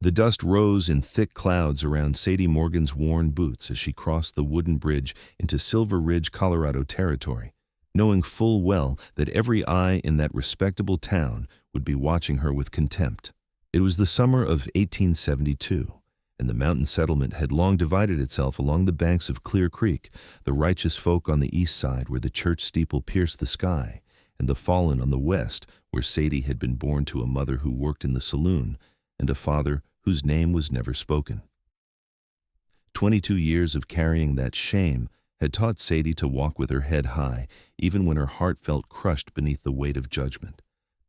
The dust rose in thick clouds around Sadie Morgan's worn boots as she crossed the wooden bridge into Silver Ridge, Colorado territory, knowing full well that every eye in that respectable town would be watching her with contempt. It was the summer of 1872, and the mountain settlement had long divided itself along the banks of Clear Creek, the righteous folk on the east side where the church steeple pierced the sky, and the fallen on the west where Sadie had been born to a mother who worked in the saloon and a father whose name was never spoken. 22 years of carrying that shame had taught Sadie to walk with her head high, even when her heart felt crushed beneath the weight of judgment.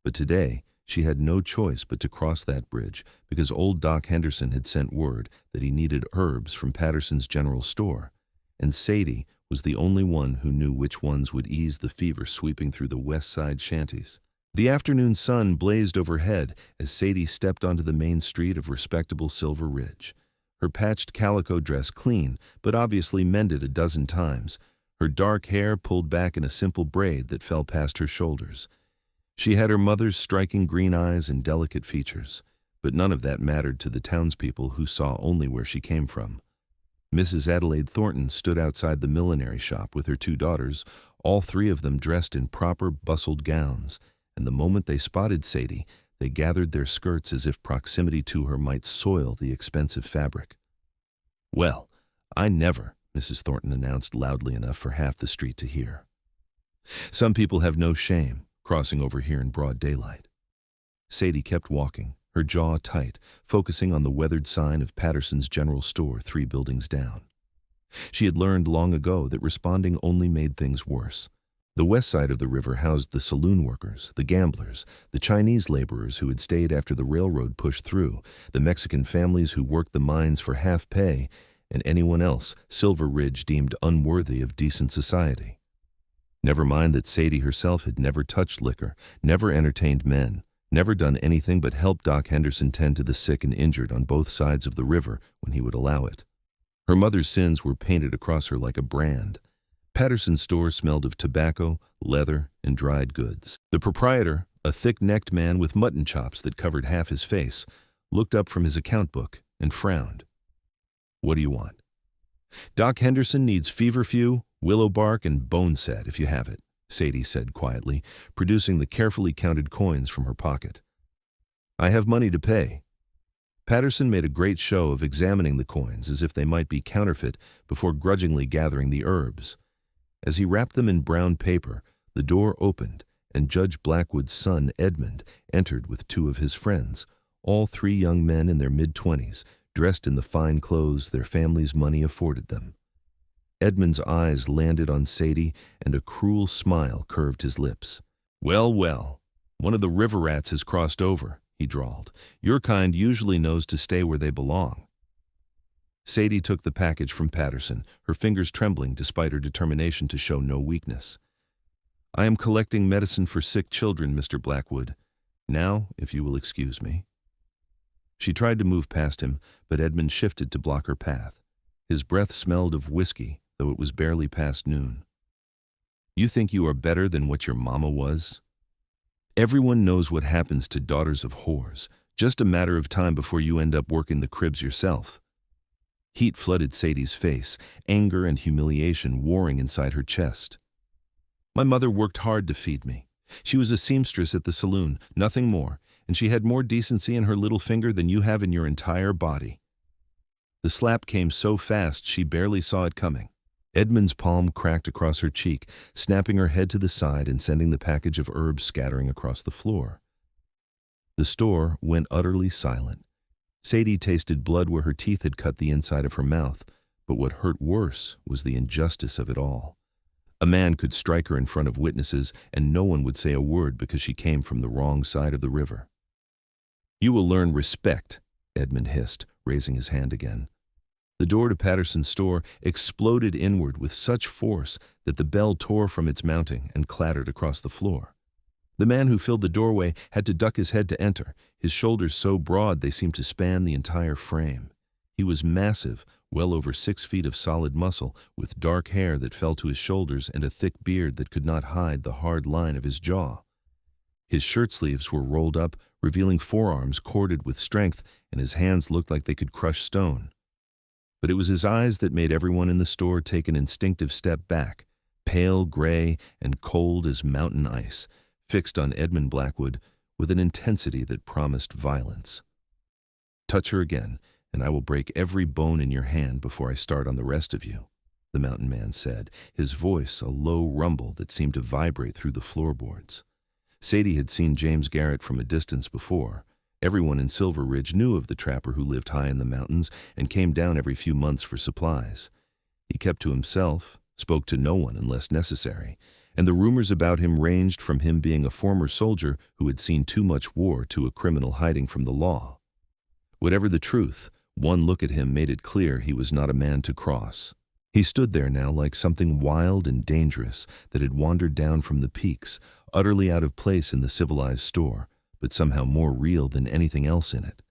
But today, she had no choice but to cross that bridge because old Doc Henderson had sent word that he needed herbs from Patterson's general store, and Sadie was the only one who knew which ones would ease the fever sweeping through the west side shanties. The afternoon sun blazed overhead as Sadie stepped onto the main street of respectable Silver Ridge, her patched calico dress clean but obviously mended a dozen times, her dark hair pulled back in a simple braid that fell past her shoulders. She had her mother's striking green eyes and delicate features, but none of that mattered to the townspeople who saw only where she came from. Mrs. Adelaide Thornton stood outside the millinery shop with her two daughters, all three of them dressed in proper bustled gowns, and the moment they spotted Sadie, they gathered their skirts as if proximity to her might soil the expensive fabric. "Well, I never," Mrs. Thornton announced loudly enough for half the street to hear. "Some people have no shame crossing over here in broad daylight." Sadie kept walking, her jaw tight, focusing on the weathered sign of Patterson's General Store 3 buildings down. She had learned long ago that responding only made things worse. The west side of the river housed the saloon workers, the gamblers, the Chinese laborers who had stayed after the railroad pushed through, the Mexican families who worked the mines for half pay, and anyone else Silver Ridge deemed unworthy of decent society. Never mind that Sadie herself had never touched liquor, never entertained men, never done anything but help Doc Henderson tend to the sick and injured on both sides of the river when he would allow it. Her mother's sins were painted across her like a brand. Patterson's store smelled of tobacco, leather, and dried goods. The proprietor, a thick-necked man with mutton chops that covered half his face, looked up from his account book and frowned. "What do you want?" "Doc Henderson needs feverfew, willow bark, and bone set if you have it," Sadie said quietly, producing the carefully counted coins from her pocket. "I have money to pay." Patterson made a great show of examining the coins as if they might be counterfeit before grudgingly gathering the herbs. As he wrapped them in brown paper, the door opened, and Judge Blackwood's son, Edmund, entered with 2 of his friends, all 3 young men in their mid-20s, dressed in the fine clothes their family's money afforded them. Edmund's eyes landed on Sadie, and a cruel smile curved his lips. "Well, well, one of the river rats has crossed over," he drawled. "Your kind usually knows to stay where they belong." Sadie took the package from Patterson, her fingers trembling despite her determination to show no weakness. "I am collecting medicine for sick children, Mr. Blackwood. Now, if you will excuse me." She tried to move past him, but Edmund shifted to block her path. His breath smelled of whiskey, though it was barely past noon. "You think you are better than what your mama was? Everyone knows what happens to daughters of whores. Just a matter of time before you end up working the cribs yourself." Heat flooded Sadie's face, anger and humiliation warring inside her chest. "My mother worked hard to feed me. She was a seamstress at the saloon, nothing more, and she had more decency in her little finger than you have in your entire body." The slap came so fast she barely saw it coming. Edmund's palm cracked across her cheek, snapping her head to the side and sending the package of herbs scattering across the floor. The store went utterly silent. Sadie tasted blood where her teeth had cut the inside of her mouth, but what hurt worse was the injustice of it all. A man could strike her in front of witnesses, and no one would say a word because she came from the wrong side of the river. "You will learn respect," Edmund hissed, raising his hand again. The door to Patterson's store exploded inward with such force that the bell tore from its mounting and clattered across the floor. The man who filled the doorway had to duck his head to enter, his shoulders so broad they seemed to span the entire frame. He was massive, well over 6 feet of solid muscle, with dark hair that fell to his shoulders and a thick beard that could not hide the hard line of his jaw. His shirt sleeves were rolled up, revealing forearms corded with strength, and his hands looked like they could crush stone. But it was his eyes that made everyone in the store take an instinctive step back, pale gray and cold as mountain ice, fixed on Edmund Blackwood with an intensity that promised violence. "Touch her again, and I will break every bone in your hand before I start on the rest of you," the mountain man said, his voice a low rumble that seemed to vibrate through the floorboards. Sadie had seen James Garrett from a distance before. Everyone in Silver Ridge knew of the trapper who lived high in the mountains and came down every few months for supplies. He kept to himself, spoke to no one unless necessary, and the rumors about him ranged from him being a former soldier who had seen too much war to a criminal hiding from the law. Whatever the truth, one look at him made it clear he was not a man to cross. He stood there now like something wild and dangerous that had wandered down from the peaks, utterly out of place in the civilized store, but somehow more real than anything else in it.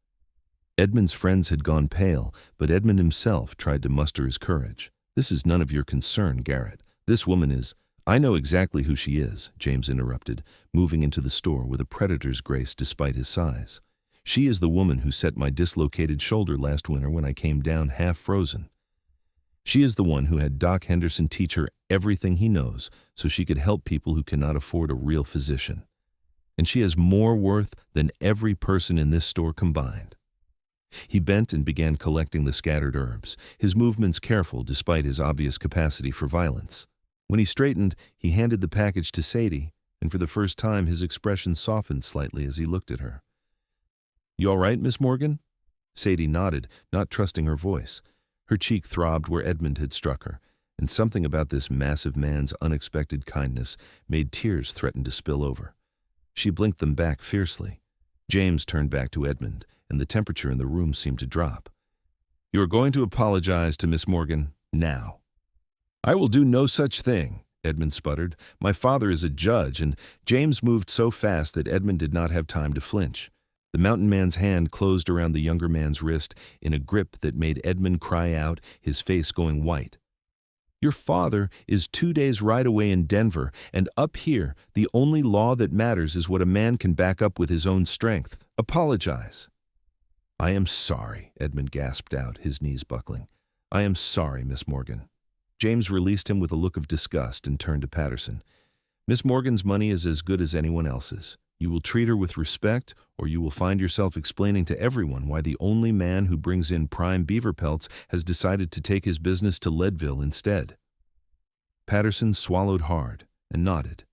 Edmund's friends had gone pale, but Edmund himself tried to muster his courage. "This is none of your concern, Garrett. This woman is—" "I know exactly who she is," James interrupted, moving into the store with a predator's grace despite his size. "She is the woman who set my dislocated shoulder last winter when I came down half frozen. She is the one who had Doc Henderson teach her everything he knows so she could help people who cannot afford a real physician. And she has more worth than every person in this store combined." He bent and began collecting the scattered herbs, his movements careful despite his obvious capacity for violence. When he straightened, he handed the package to Sadie, and for the first time his expression softened slightly as he looked at her. "You all right, Miss Morgan?" Sadie nodded, not trusting her voice. Her cheek throbbed where Edmund had struck her, and something about this massive man's unexpected kindness made tears threaten to spill over. She blinked them back fiercely. James turned back to Edmund, and the temperature in the room seemed to drop. "You are going to apologize to Miss Morgan now." "I will do no such thing," Edmund sputtered. "My father is a judge," and James moved so fast that Edmund did not have time to flinch. The mountain man's hand closed around the younger man's wrist in a grip that made Edmund cry out, his face going white. "Your father is 2 days' ride away in Denver, and up here, the only law that matters is what a man can back up with his own strength. Apologize." "I am sorry," Edmund gasped out, his knees buckling. "I am sorry, Miss Morgan." James released him with a look of disgust and turned to Patterson. "Miss Morgan's money is as good as anyone else's. You will treat her with respect, or you will find yourself explaining to everyone why the only man who brings in prime beaver pelts has decided to take his business to Leadville instead." Patterson swallowed hard and nodded.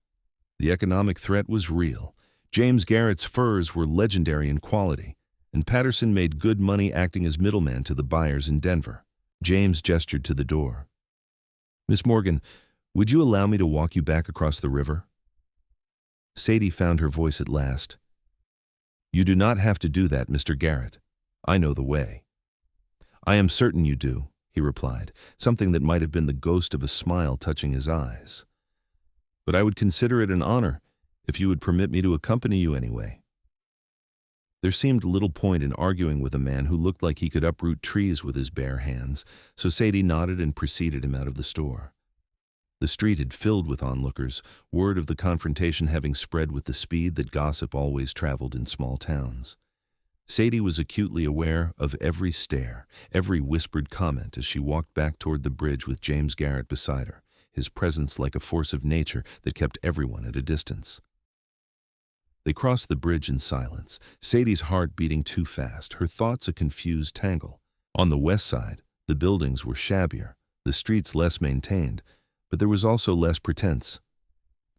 The economic threat was real. James Garrett's furs were legendary in quality, and Patterson made good money acting as middleman to the buyers in Denver. James gestured to the door. "Miss Morgan, would you allow me to walk you back across the river?" Sadie found her voice at last. "You do not have to do that, Mr. Garrett. I know the way." "I am certain you do," he replied, something that might have been the ghost of a smile touching his eyes. "But I would consider it an honor if you would permit me to accompany you anyway." There seemed little point in arguing with a man who looked like he could uproot trees with his bare hands, so Sadie nodded and preceded him out of the store. The street had filled with onlookers, word of the confrontation having spread with the speed that gossip always traveled in small towns. Sadie was acutely aware of every stare, every whispered comment as she walked back toward the bridge with James Garrett beside her, his presence like a force of nature that kept everyone at a distance. They crossed the bridge in silence, Sadie's heart beating too fast, her thoughts a confused tangle. On the west side, the buildings were shabbier, the streets less maintained, but there was also less pretense.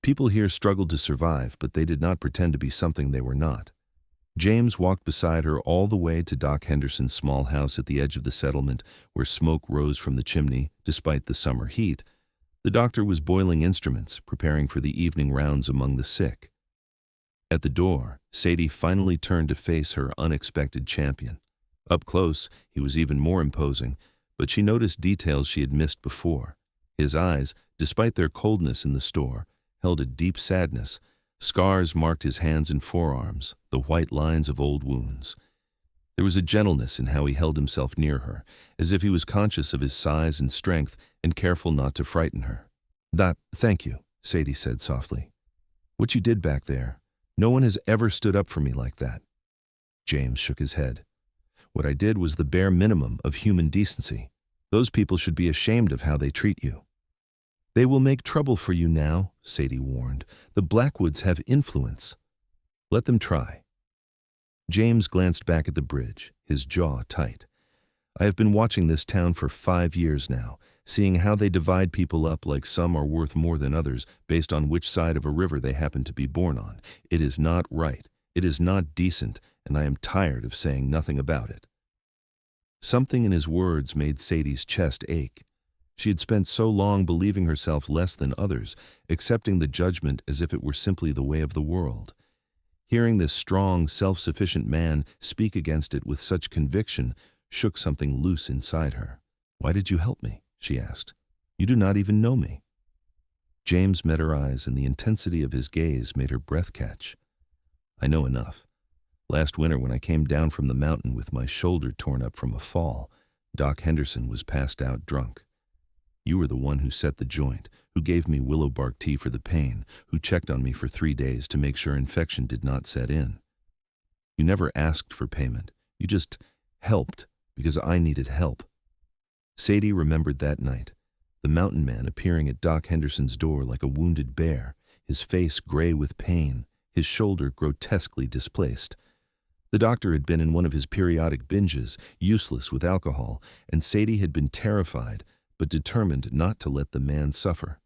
People here struggled to survive, but they did not pretend to be something they were not. James walked beside her all the way to Doc Henderson's small house at the edge of the settlement, where smoke rose from the chimney despite the summer heat. The doctor was boiling instruments, preparing for the evening rounds among the sick. At the door, Sadie finally turned to face her unexpected champion. Up close, he was even more imposing, but she noticed details she had missed before. His eyes, despite their coldness in the store, held a deep sadness. Scars marked his hands and forearms, the white lines of old wounds. There was a gentleness in how he held himself near her, as if he was conscious of his size and strength and careful not to frighten her. "Thank you," Sadie said softly. "What you did back there, No one has ever stood up for me like that." James shook his head. "What I did was the bare minimum of human decency. Those people should be ashamed of how they treat you." "They will make trouble for you now," Sadie warned. "The Blackwoods have influence. Let them try." James glanced back at the bridge, his jaw tight. "I have been watching this town for 5 years now, seeing how they divide people up like some are worth more than others based on which side of a river they happen to be born on. It is not right. It is not decent, and I am tired of saying nothing about it." Something in his words made Sadie's chest ache. She had spent so long believing herself less than others, accepting the judgment as if it were simply the way of the world. Hearing this strong, self-sufficient man speak against it with such conviction shook something loose inside her. "Why did you help me?" she asked. "You do not even know me." James met her eyes, and the intensity of his gaze made her breath catch. "I know enough. Last winter when I came down from the mountain with my shoulder torn up from a fall, Doc Henderson was passed out drunk. You were the one who set the joint, who gave me willow bark tea for the pain, who checked on me for 3 days to make sure infection did not set in. You never asked for payment. You just helped because I needed help." Sadie remembered that night, the mountain man appearing at Doc Henderson's door like a wounded bear, his face gray with pain, his shoulder grotesquely displaced. The doctor had been in one of his periodic binges, useless with alcohol, and Sadie had been terrified, but determined not to let the man suffer.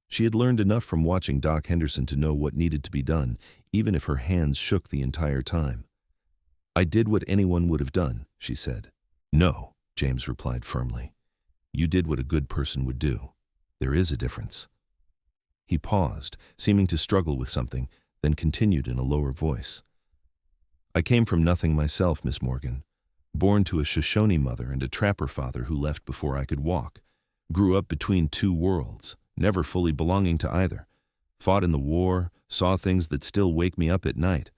She had learned enough from watching Doc Henderson to know what needed to be done, even if her hands shook the entire time. "I did what anyone would have done," she said. "No," James replied firmly. "You did what a good person would do. There is a difference." He paused, seeming to struggle with something, then continued in a lower voice. "I came from nothing myself, Miss Morgan. Born to a Shoshone mother and a trapper father who left before I could walk. Grew up between 2 worlds, never fully belonging to either. Fought in the war, saw things that still wake me up at night.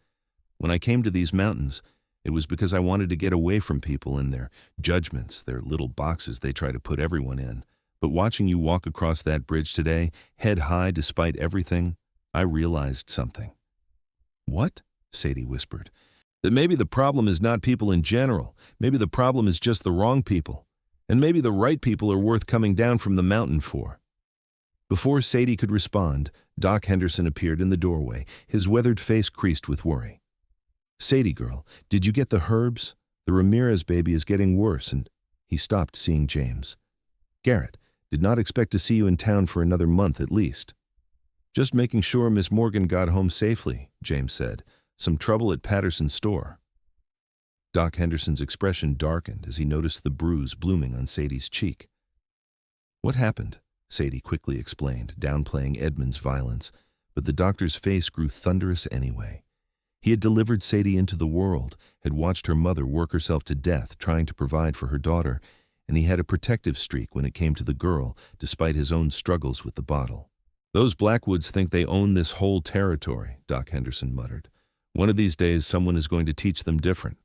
When I came to these mountains, it was because I wanted to get away from people and their judgments, their little boxes they try to put everyone in. But watching you walk across that bridge today, head high despite everything, I realized something." "What?" Sadie whispered. "That maybe the problem is not people in general. Maybe the problem is just the wrong people. And maybe the right people are worth coming down from the mountain for." Before Sadie could respond, Doc Henderson appeared in the doorway, his weathered face creased with worry. "Sadie girl, did you get the herbs? The Ramirez baby is getting worse," and he stopped, seeing James. "Garrett, did not expect to see you in town for another month at least." "Just making sure Miss Morgan got home safely," James said. "Some trouble at Patterson's store." Doc Henderson's expression darkened as he noticed the bruise blooming on Sadie's cheek. "What happened?" Sadie quickly explained, downplaying Edmund's violence, but the doctor's face grew thunderous anyway. He had delivered Sadie into the world, had watched her mother work herself to death trying to provide for her daughter, and he had a protective streak when it came to the girl, despite his own struggles with the bottle. "Those Blackwoods think they own this whole territory," Doc Henderson muttered. "One of these days someone is going to teach them different."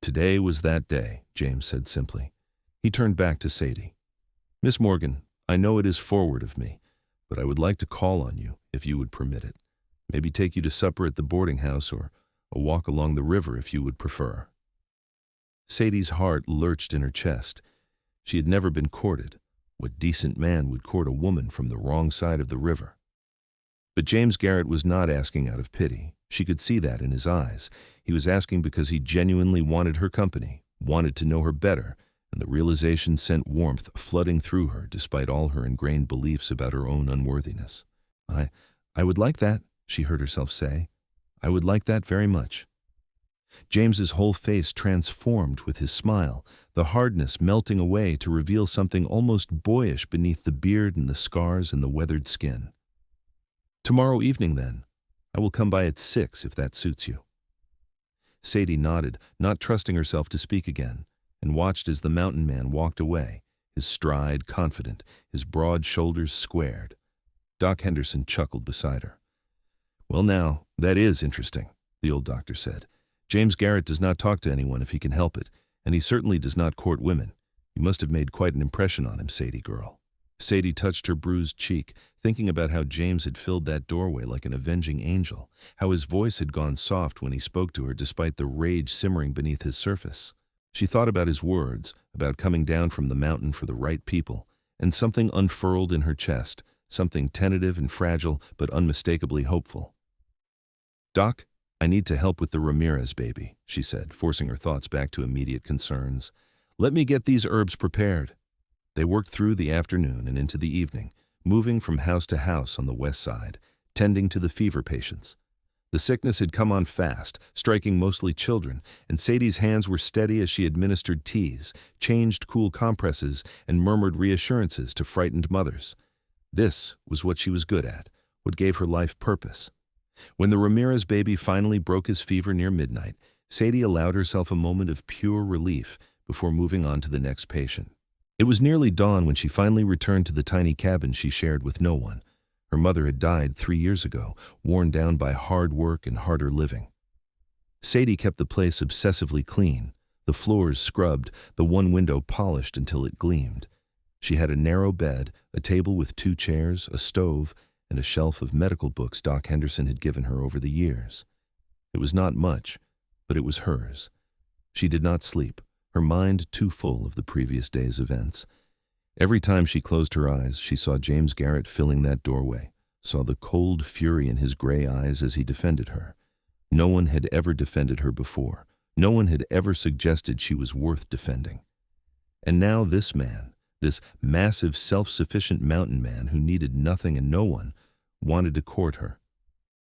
"Today was that day," James said simply. He turned back to Sadie. "Miss Morgan, I know it is forward of me, but I would like to call on you, if you would permit it. Maybe take you to supper at the boarding house or a walk along the river if you would prefer." Sadie's heart lurched in her chest. She had never been courted. What decent man would court a woman from the wrong side of the river? But James Garrett was not asking out of pity. She could see that in his eyes. He was asking because he genuinely wanted her company, wanted to know her better, and the realization sent warmth flooding through her despite all her ingrained beliefs about her own unworthiness. I would like that," she heard herself say. "I would like that very much." James's whole face transformed with his smile, the hardness melting away to reveal something almost boyish beneath the beard and the scars and the weathered skin. "Tomorrow evening, then. I will come by at 6 if that suits you." Sadie nodded, not trusting herself to speak again, and watched as the mountain man walked away, his stride confident, his broad shoulders squared. Doc Henderson chuckled beside her. "Well now, that is interesting," the old doctor said. "James Garrett does not talk to anyone if he can help it, and he certainly does not court women. You must have made quite an impression on him, Sadie girl." Sadie touched her bruised cheek, thinking about how James had filled that doorway like an avenging angel, how his voice had gone soft when he spoke to her despite the rage simmering beneath his surface. She thought about his words, about coming down from the mountain for the right people, and something unfurled in her chest, something tentative and fragile but unmistakably hopeful. "Doc, I need to help with the Ramirez baby," she said, forcing her thoughts back to immediate concerns. "Let me get these herbs prepared." They worked through the afternoon and into the evening, moving from house to house on the west side, tending to the fever patients. The sickness had come on fast, striking mostly children, and Sadie's hands were steady as she administered teas, changed cool compresses, and murmured reassurances to frightened mothers. This was what she was good at, what gave her life purpose. When the Ramirez baby finally broke his fever near midnight, Sadie allowed herself a moment of pure relief before moving on to the next patient. It was nearly dawn when she finally returned to the tiny cabin she shared with no one. Her mother had died 3 years ago, worn down by hard work and harder living. Sadie kept the place obsessively clean, the floors scrubbed, the one window polished until it gleamed. She had a narrow bed, a table with 2 chairs, a stove, and a shelf of medical books Doc Henderson had given her over the years. It was not much, but it was hers. She did not sleep, her mind too full of the previous day's events. Every time she closed her eyes, she saw James Garrett filling that doorway, saw the cold fury in his gray eyes as he defended her. No one had ever defended her before. No one had ever suggested she was worth defending. And now this man, this massive, self-sufficient mountain man who needed nothing and no one, wanted to court her.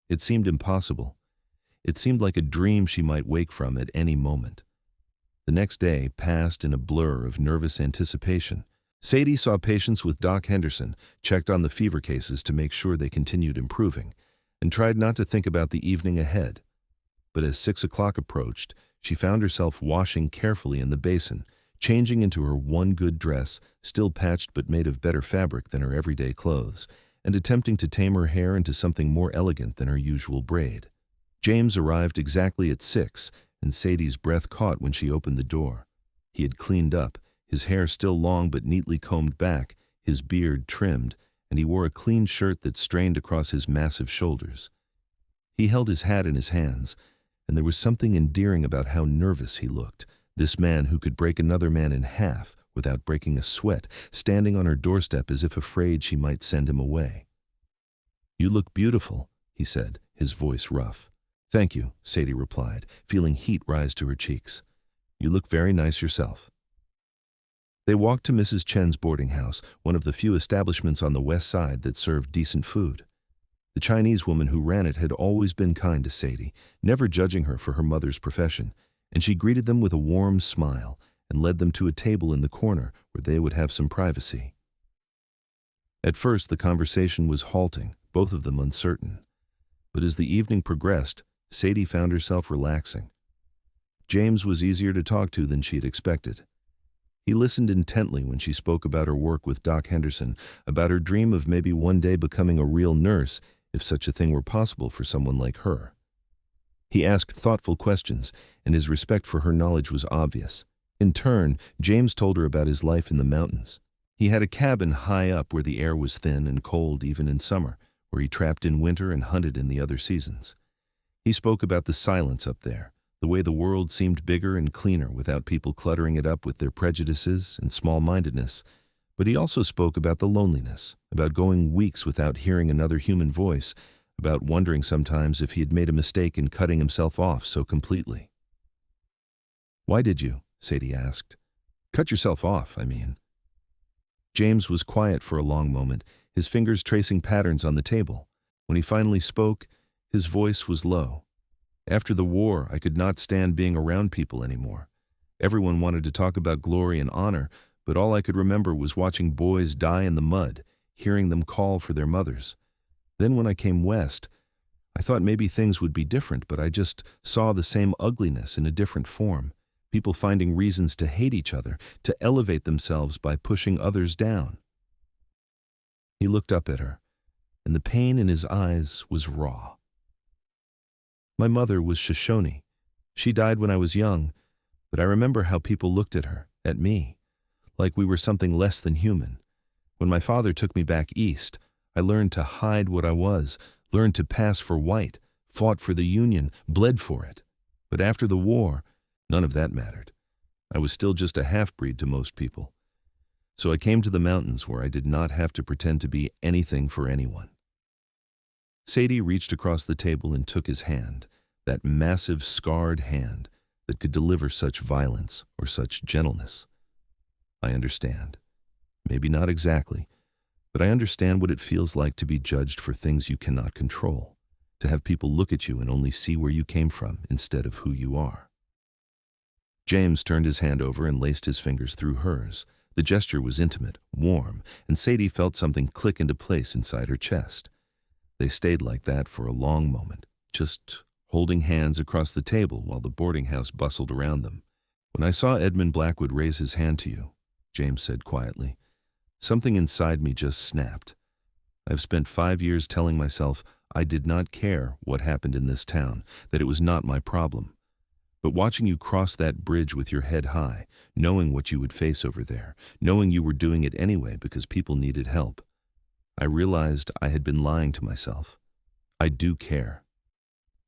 It seemed impossible. It seemed like a dream she might wake from at any moment. The next day passed in a blur of nervous anticipation. Sadie saw patients with Doc Henderson, checked on the fever cases to make sure they continued improving, and tried not to think about the evening ahead. But as 6 o'clock approached, she found herself washing carefully in the basin, changing into her one good dress, still patched but made of better fabric than her everyday clothes, and attempting to tame her hair into something more elegant than her usual braid. James arrived exactly at 6, and Sadie's breath caught when she opened the door. He had cleaned up, his hair still long but neatly combed back, his beard trimmed, and he wore a clean shirt that strained across his massive shoulders. He held his hat in his hands, and there was something endearing about how nervous he looked, this man who could break another man in half without breaking a sweat, standing on her doorstep as if afraid she might send him away. "You look beautiful," he said, his voice rough. "Thank you," Sadie replied, feeling heat rise to her cheeks. "You look very nice yourself." They walked to Mrs. Chen's boarding house, one of the few establishments on the west side that served decent food. The Chinese woman who ran it had always been kind to Sadie, never judging her for her mother's profession, and she greeted them with a warm smile and led them to a table in the corner where they would have some privacy. At first, the conversation was halting, both of them uncertain. But as the evening progressed, Sadie found herself relaxing. James was easier to talk to than she had expected. He listened intently when she spoke about her work with Doc Henderson, about her dream of maybe one day becoming a real nurse, if such a thing were possible for someone like her. He asked thoughtful questions, and his respect for her knowledge was obvious. In turn, James told her about his life in the mountains. He had a cabin high up where the air was thin and cold even in summer, where he trapped in winter and hunted in the other seasons. He spoke about the silence up there, the way the world seemed bigger and cleaner without people cluttering it up with their prejudices and small-mindedness. But he also spoke about the loneliness, about going weeks without hearing another human voice, about wondering sometimes if he had made a mistake in cutting himself off so completely. "Why did you?" Sadie asked. "Cut yourself off, I mean." James was quiet for a long moment, his fingers tracing patterns on the table. When he finally spoke, his voice was low. "After the war, I could not stand being around people anymore. Everyone wanted to talk about glory and honor, but all I could remember was watching boys die in the mud, hearing them call for their mothers. Then when I came west, I thought maybe things would be different, but I just saw the same ugliness in a different form. People finding reasons to hate each other, to elevate themselves by pushing others down." He looked up at her, and the pain in his eyes was raw. "My mother was Shoshone. She died when I was young, but I remember how people looked at her, at me, like we were something less than human. When my father took me back east, I learned to hide what I was, learned to pass for white, fought for the Union, bled for it. But after the war, none of that mattered. I was still just a half-breed to most people. So I came to the mountains where I did not have to pretend to be anything for anyone. Sadie reached across the table and took his hand, that massive, scarred hand that could deliver such violence or such gentleness. I understand. Maybe not exactly, but I understand what it feels like to be judged for things you cannot control, to have people look at you and only see where you came from instead of who you are. James turned his hand over and laced his fingers through hers. The gesture was intimate, warm, and Sadie felt something click into place inside her chest. They stayed like that for a long moment, just holding hands across the table while the boarding house bustled around them. "When I saw Edmund Blackwood raise his hand to you," James said quietly, "something inside me just snapped. I've spent 5 years telling myself I did not care what happened in this town, that it was not my problem. But watching you cross that bridge with your head high, knowing what you would face over there, knowing you were doing it anyway because people needed help, I realized I had been lying to myself. I do care.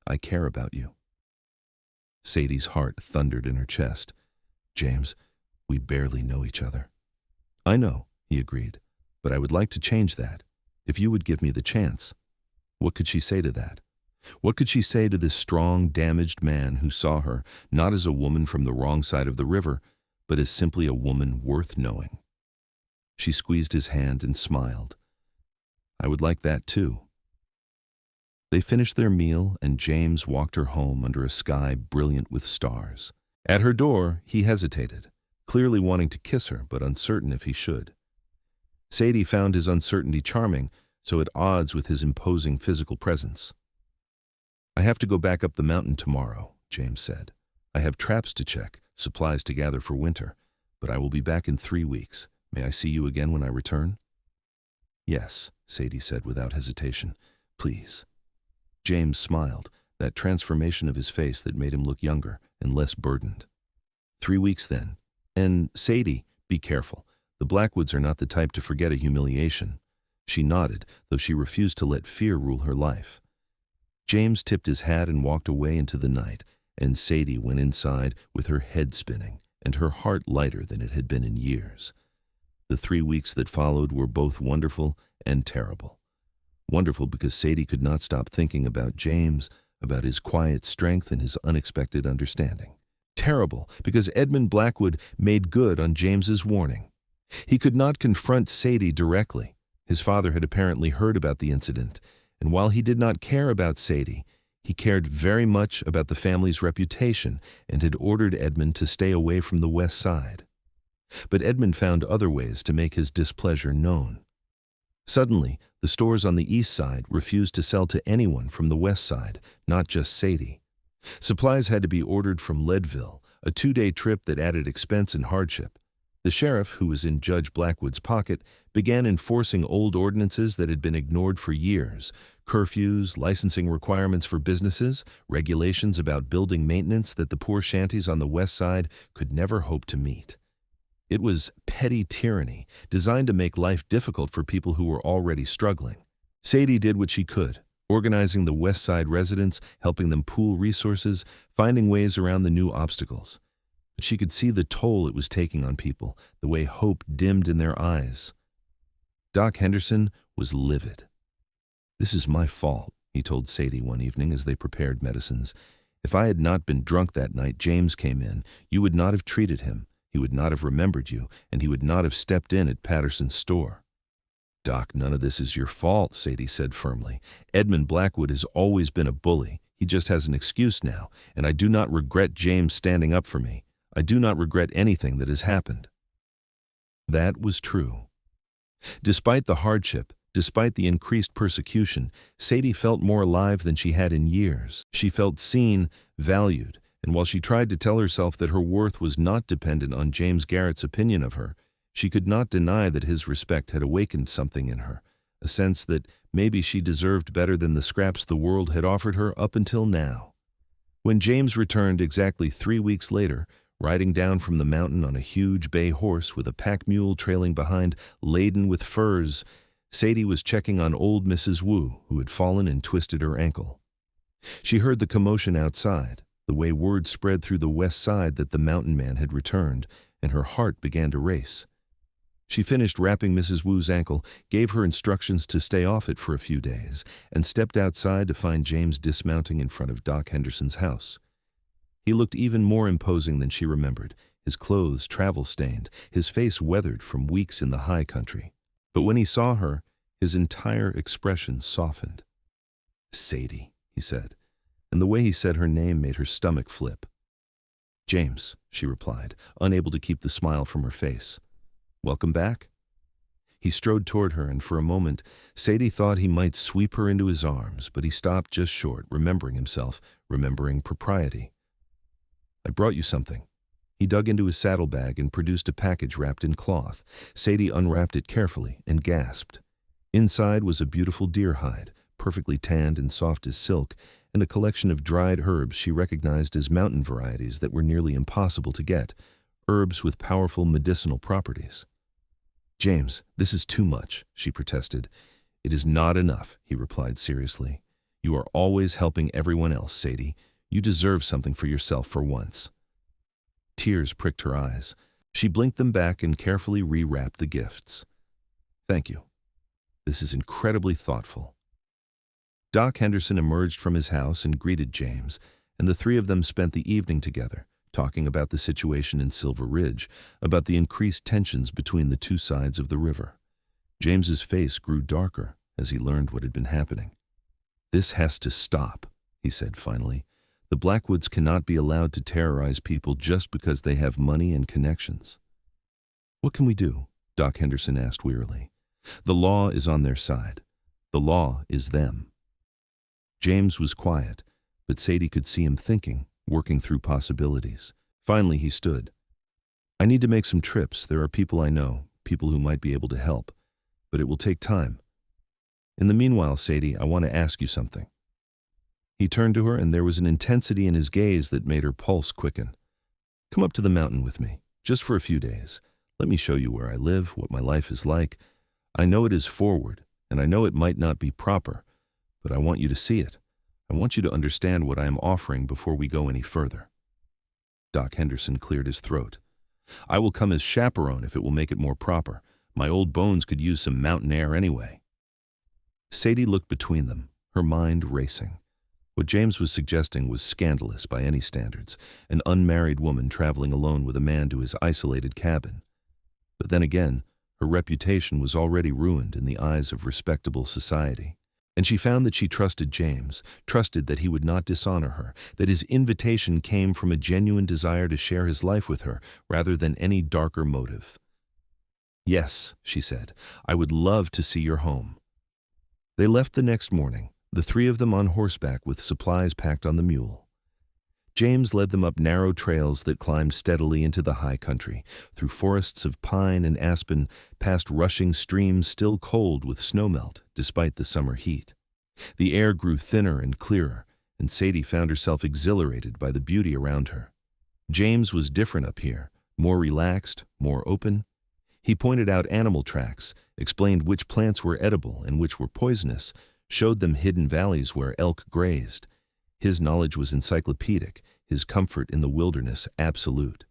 I care about you." Sadie's heart thundered in her chest. "James, we barely know each other." "I know," he agreed, "but I would like to change that, if you would give me the chance." What could she say to that? What could she say to this strong, damaged man who saw her not as a woman from the wrong side of the river, but as simply a woman worth knowing? She squeezed his hand and smiled. "I would like that too." They finished their meal, and James walked her home under a sky brilliant with stars. At her door, he hesitated, clearly wanting to kiss her, but uncertain if he should. Sadie found his uncertainty charming, so at odds with his imposing physical presence. "I have to go back up the mountain tomorrow," James said. "I have traps to check, supplies to gather for winter, but I will be back in 3 weeks. May I see you again when I return?" "Yes," Sadie said without hesitation. "Please." James smiled, that transformation of his face that made him look younger and less burdened. 3 weeks then. And Sadie, be careful. The Blackwoods are not the type to forget a humiliation." She nodded, though she refused to let fear rule her life. James tipped his hat and walked away into the night, and Sadie went inside with her head spinning and her heart lighter than it had been in years. The 3 weeks that followed were both wonderful and terrible. Wonderful because Sadie could not stop thinking about James, about his quiet strength and his unexpected understanding. Terrible because Edmund Blackwood made good on James's warning. He could not confront Sadie directly. His father had apparently heard about the incident, and while he did not care about Sadie, he cared very much about the family's reputation and had ordered Edmund to stay away from the West Side. But Edmund found other ways to make his displeasure known. Suddenly, the stores on the East Side refused to sell to anyone from the West Side, not just Sadie. Supplies had to be ordered from Leadville, a 2-day trip that added expense and hardship. The sheriff, who was in Judge Blackwood's pocket, began enforcing old ordinances that had been ignored for years: curfews, licensing requirements for businesses, regulations about building maintenance that the poor shanties on the West Side could never hope to meet. It was petty tyranny, designed to make life difficult for people who were already struggling. Sadie did what she could, organizing the West Side residents, helping them pool resources, finding ways around the new obstacles. But she could see the toll it was taking on people, the way hope dimmed in their eyes. Doc Henderson was livid. "This is my fault," he told Sadie one evening as they prepared medicines. "If I had not been drunk that night James came in, you would not have treated him. He would not have remembered you, and he would not have stepped in at Patterson's store." "Doc, none of this is your fault," Sadie said firmly. "Edmund Blackwood has always been a bully. He just has an excuse now, and I do not regret James standing up for me. I do not regret anything that has happened." That was true. Despite the hardship, despite the increased persecution, Sadie felt more alive than she had in years. She felt seen, valued, and while she tried to tell herself that her worth was not dependent on James Garrett's opinion of her, she could not deny that his respect had awakened something in her, a sense that maybe she deserved better than the scraps the world had offered her up until now. When James returned exactly 3 weeks later, riding down from the mountain on a huge bay horse with a pack mule trailing behind, laden with furs. Sadie was checking on old Mrs. Wu, who had fallen and twisted her ankle. She heard the commotion outside, the way word spread through the west side that the mountain man had returned, and her heart began to race. She finished wrapping Mrs. Wu's ankle, gave her instructions to stay off it for a few days, and stepped outside to find James dismounting in front of Doc Henderson's house. He looked even more imposing than she remembered, his clothes travel-stained, his face weathered from weeks in the high country. But when he saw her, his entire expression softened. "Sadie," he said, and the way he said her name made her stomach flip. "James," she replied, unable to keep the smile from her face. "Welcome back?" He strode toward her, and for a moment, Sadie thought he might sweep her into his arms, but he stopped just short, remembering himself, remembering propriety. "I brought you something." He dug into his saddlebag and produced a package wrapped in cloth. Sadie unwrapped it carefully and gasped. Inside was a beautiful deer hide, perfectly tanned and soft as silk, and a collection of dried herbs she recognized as mountain varieties that were nearly impossible to get, herbs with powerful medicinal properties. "James, this is too much," she protested. "It is not enough," he replied seriously. "You are always helping everyone else, Sadie. You deserve something for yourself for once." Tears pricked her eyes. She blinked them back and carefully rewrapped the gifts. "Thank you. This is incredibly thoughtful." Doc Henderson emerged from his house and greeted James, and the three of them spent the evening together, talking about the situation in Silver Ridge, about the increased tensions between the two sides of the river. James's face grew darker as he learned what had been happening. "This has to stop," he said finally. "The Blackwoods cannot be allowed to terrorize people just because they have money and connections." "What can we do?" Doc Henderson asked wearily. "The law is on their side. The law is them." James was quiet, but Sadie could see him thinking, working through possibilities. Finally, he stood. "I need to make some trips. There are people I know, people who might be able to help, but it will take time. In the meanwhile, Sadie, I want to ask you something." He turned to her, and there was an intensity in his gaze that made her pulse quicken. "Come up to the mountain with me, just for a few days. Let me show you where I live, what my life is like. I know it is forward, and I know it might not be proper, but I want you to see it. I want you to understand what I am offering before we go any further." Doc Henderson cleared his throat. "I will come as chaperone if it will make it more proper. My old bones could use some mountain air anyway." Sadie looked between them, her mind racing. What James was suggesting was scandalous by any standards, an unmarried woman traveling alone with a man to his isolated cabin. But then again, her reputation was already ruined in the eyes of respectable society. And she found that she trusted James, trusted that he would not dishonor her, that his invitation came from a genuine desire to share his life with her, rather than any darker motive. "Yes," she said, "I would love to see your home." They left the next morning, the three of them on horseback with supplies packed on the mule. James led them up narrow trails that climbed steadily into the high country, through forests of pine and aspen, past rushing streams still cold with snowmelt despite the summer heat. The air grew thinner and clearer, and Sadie found herself exhilarated by the beauty around her. James was different up here, more relaxed, more open. He pointed out animal tracks, explained which plants were edible and which were poisonous, showed them hidden valleys where elk grazed. His knowledge was encyclopedic, his comfort in the wilderness absolute.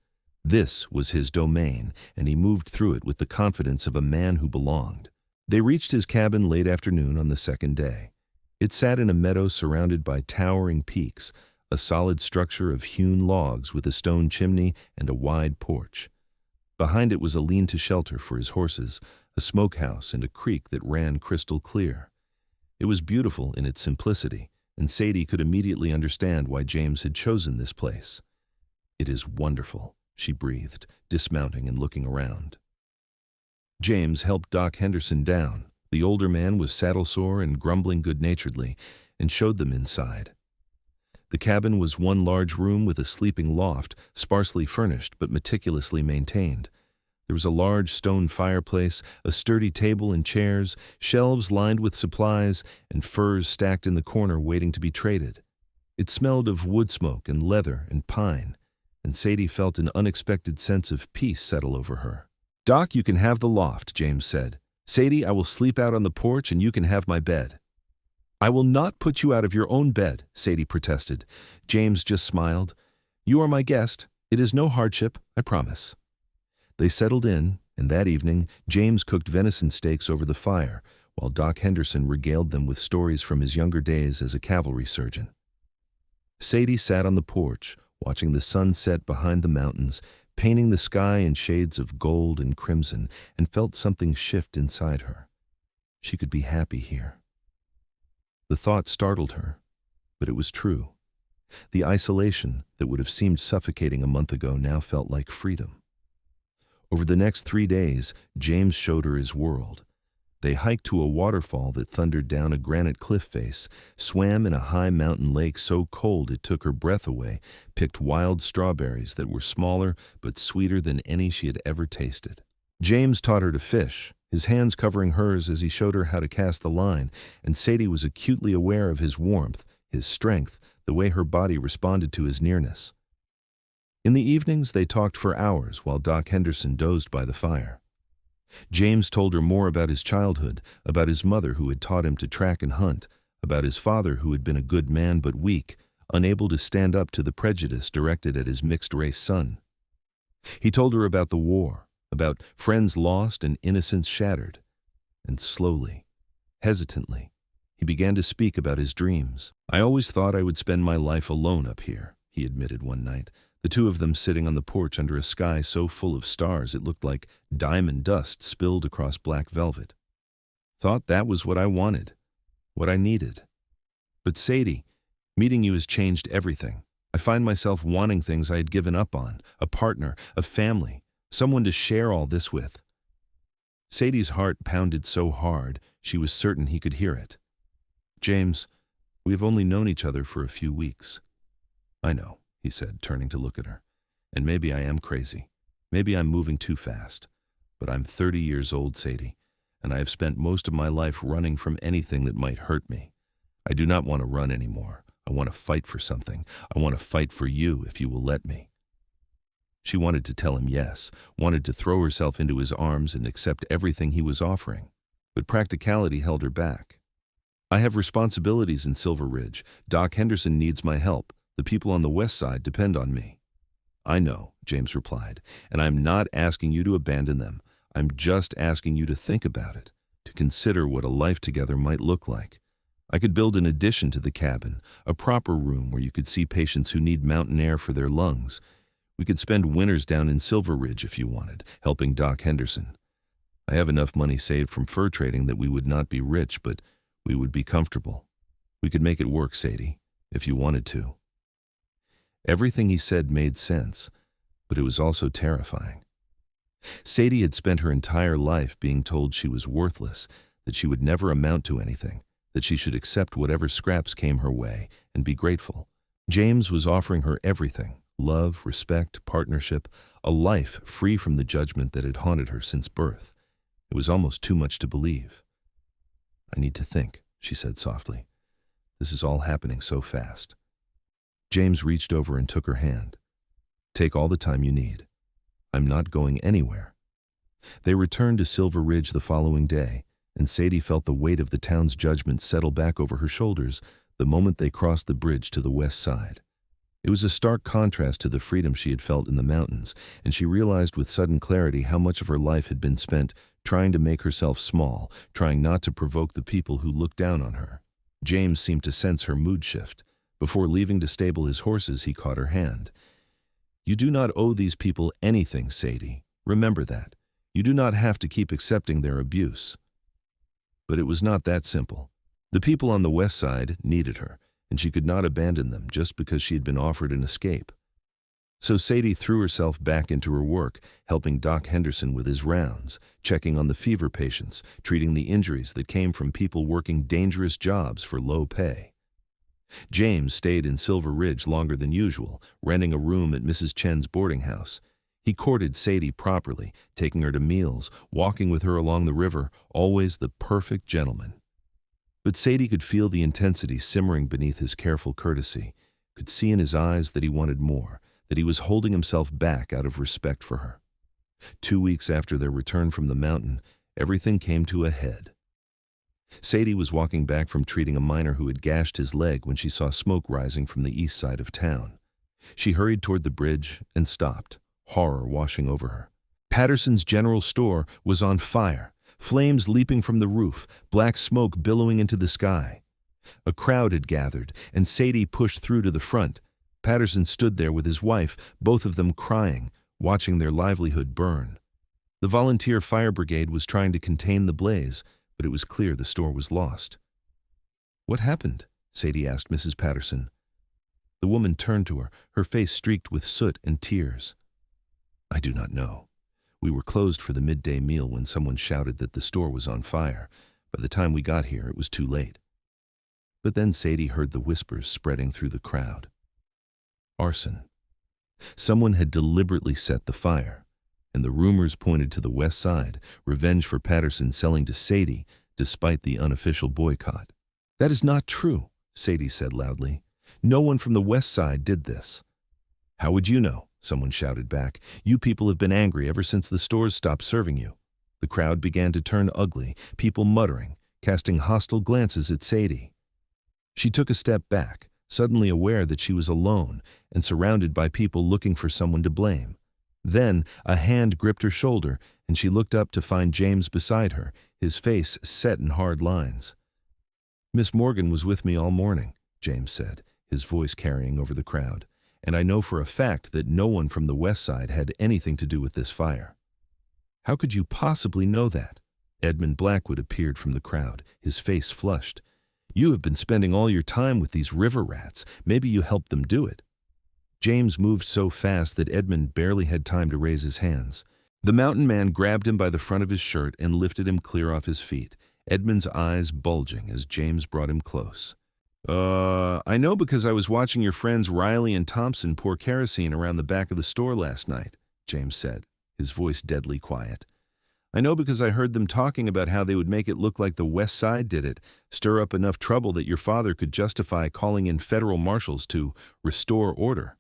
This was his domain, and he moved through it with the confidence of a man who belonged. They reached his cabin late afternoon on the second day. It sat in a meadow surrounded by towering peaks, a solid structure of hewn logs with a stone chimney and a wide porch. Behind it was a lean-to shelter for his horses, a smokehouse, and a creek that ran crystal clear. It was beautiful in its simplicity, and Sadie could immediately understand why James had chosen this place. "It is wonderful," she breathed, dismounting and looking around. James helped Doc Henderson down. The older man was saddle-sore and grumbling good-naturedly, and showed them inside. The cabin was one large room with a sleeping loft, sparsely furnished but meticulously maintained. There was a large stone fireplace, a sturdy table and chairs, shelves lined with supplies, and furs stacked in the corner waiting to be traded. It smelled of wood smoke and leather and pine, and Sadie felt an unexpected sense of peace settle over her. "Doc, you can have the loft," James said. "Sadie, I will sleep out on the porch and you can have my bed." "I will not put you out of your own bed," Sadie protested. James just smiled. "You are my guest. It is no hardship, I promise." They settled in, and that evening, James cooked venison steaks over the fire, while Doc Henderson regaled them with stories from his younger days as a cavalry surgeon. Sadie sat on the porch, watching the sun set behind the mountains, painting the sky in shades of gold and crimson, and felt something shift inside her. She could be happy here. The thought startled her, but it was true. The isolation that would have seemed suffocating a month ago now felt like freedom. Over the next 3 days, James showed her his world. They hiked to a waterfall that thundered down a granite cliff face, swam in a high mountain lake so cold it took her breath away, picked wild strawberries that were smaller but sweeter than any she had ever tasted. James taught her to fish, his hands covering hers as he showed her how to cast the line, and Sadie was acutely aware of his warmth, his strength, the way her body responded to his nearness. In the evenings, they talked for hours while Doc Henderson dozed by the fire. James told her more about his childhood, about his mother who had taught him to track and hunt, about his father who had been a good man but weak, unable to stand up to the prejudice directed at his mixed-race son. He told her about the war, about friends lost and innocence shattered. And slowly, hesitantly, he began to speak about his dreams. "I always thought I would spend my life alone up here," he admitted one night, the two of them sitting on the porch under a sky so full of stars it looked like diamond dust spilled across black velvet. "Thought that was what I wanted, what I needed. But Sadie, meeting you has changed everything. I find myself wanting things I had given up on, a partner, a family, someone to share all this with." Sadie's heart pounded so hard she was certain he could hear it. "James, we have only known each other for a few weeks." "I know," he said, turning to look at her. "And maybe I am crazy. Maybe I'm moving too fast. But I'm 30 years old, Sadie, and I have spent most of my life running from anything that might hurt me. I do not want to run anymore. I want to fight for something. I want to fight for you if you will let me." She wanted to tell him yes, wanted to throw herself into his arms and accept everything he was offering. But practicality held her back. "I have responsibilities in Silver Ridge. Doc Henderson needs my help. The people on the west side depend on me." "I know," James replied, "and I'm not asking you to abandon them. I'm just asking you to think about it, to consider what a life together might look like. I could build an addition to the cabin, a proper room where you could see patients who need mountain air for their lungs. We could spend winters down in Silver Ridge if you wanted, helping Doc Henderson. I have enough money saved from fur trading that we would not be rich, but we would be comfortable. We could make it work, Sadie, if you wanted to." Everything he said made sense, but it was also terrifying. Sadie had spent her entire life being told she was worthless, that she would never amount to anything, that she should accept whatever scraps came her way and be grateful. James was offering her everything: love, respect, partnership, a life free from the judgment that had haunted her since birth. It was almost too much to believe. "I need to think," she said softly. "This is all happening so fast." James reached over and took her hand. "Take all the time you need. I'm not going anywhere." They returned to Silver Ridge the following day, and Sadie felt the weight of the town's judgment settle back over her shoulders the moment they crossed the bridge to the west side. It was a stark contrast to the freedom she had felt in the mountains, and she realized with sudden clarity how much of her life had been spent trying to make herself small, trying not to provoke the people who looked down on her. James seemed to sense her mood shift. Before leaving to stable his horses, he caught her hand. "You do not owe these people anything, Sadie. Remember that. You do not have to keep accepting their abuse." But it was not that simple. The people on the west side needed her, and she could not abandon them just because she had been offered an escape. So Sadie threw herself back into her work, helping Doc Henderson with his rounds, checking on the fever patients, treating the injuries that came from people working dangerous jobs for low pay. James stayed in Silver Ridge longer than usual, renting a room at Mrs. Chen's boarding house. He courted Sadie properly, taking her to meals, walking with her along the river, always the perfect gentleman. But Sadie could feel the intensity simmering beneath his careful courtesy, could see in his eyes that he wanted more, that he was holding himself back out of respect for her. 2 weeks after their return from the mountain, everything came to a head. Sadie was walking back from treating a miner who had gashed his leg when she saw smoke rising from the east side of town. She hurried toward the bridge and stopped, horror washing over her. Patterson's general store was on fire, flames leaping from the roof, black smoke billowing into the sky. A crowd had gathered, and Sadie pushed through to the front. Patterson stood there with his wife, both of them crying, watching their livelihood burn. The volunteer fire brigade was trying to contain the blaze, but it was clear the store was lost. "What happened?" Sadie asked Mrs. Patterson. The woman turned to her, her face streaked with soot and tears. "I do not know. We were closed for the midday meal when someone shouted that the store was on fire. By the time we got here, it was too late." But then Sadie heard the whispers spreading through the crowd. Arson. Someone had deliberately set the fire, and the rumors pointed to the west side, revenge for Patterson selling to Sadie despite the unofficial boycott. "That is not true," Sadie said loudly. "No one from the west side did this." "How would you know?" someone shouted back. "You people have been angry ever since the stores stopped serving you." The crowd began to turn ugly, people muttering, casting hostile glances at Sadie. She took a step back, suddenly aware that she was alone and surrounded by people looking for someone to blame. Then a hand gripped her shoulder, and she looked up to find James beside her, his face set in hard lines. "Miss Morgan was with me all morning," James said, his voice carrying over the crowd, "and I know for a fact that no one from the west side had anything to do with this fire." "How could you possibly know that?" Edmund Blackwood appeared from the crowd, his face flushed. "You have been spending all your time with these river rats. Maybe you helped them do it." James moved so fast that Edmund barely had time to raise his hands. The mountain man grabbed him by the front of his shirt and lifted him clear off his feet, Edmund's eyes bulging as James brought him close. I know because I was watching your friends Riley and Thompson pour kerosene around the back of the store last night," James said, his voice deadly quiet. "I know because I heard them talking about how they would make it look like the West Side did it, stir up enough trouble that your father could justify calling in federal marshals to restore order.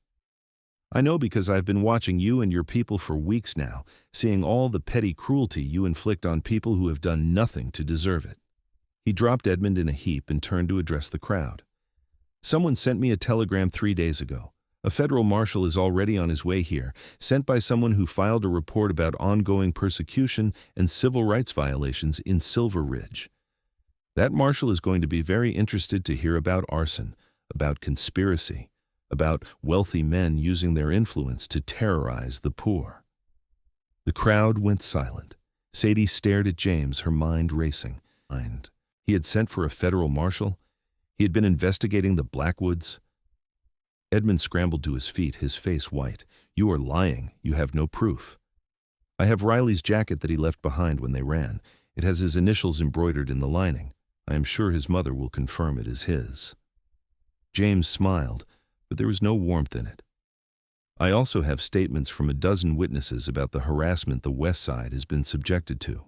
I know because I've been watching you and your people for weeks now, seeing all the petty cruelty you inflict on people who have done nothing to deserve it." He dropped Edmund in a heap and turned to address the crowd. "Someone sent me a telegram 3 days ago. A federal marshal is already on his way here, sent by someone who filed a report about ongoing persecution and civil rights violations in Silver Ridge. That marshal is going to be very interested to hear about arson, about conspiracy, about wealthy men using their influence to terrorize the poor." The crowd went silent. Sadie stared at James, her mind racing. He had sent for a federal marshal? He had been investigating the Blackwoods? Edmund scrambled to his feet, his face white. "You are lying. You have no proof." "I have Riley's jacket that he left behind when they ran. It has his initials embroidered in the lining. I am sure his mother will confirm it is his." James smiled, but there was no warmth in it. "I also have statements from a dozen witnesses about the harassment the West Side has been subjected to.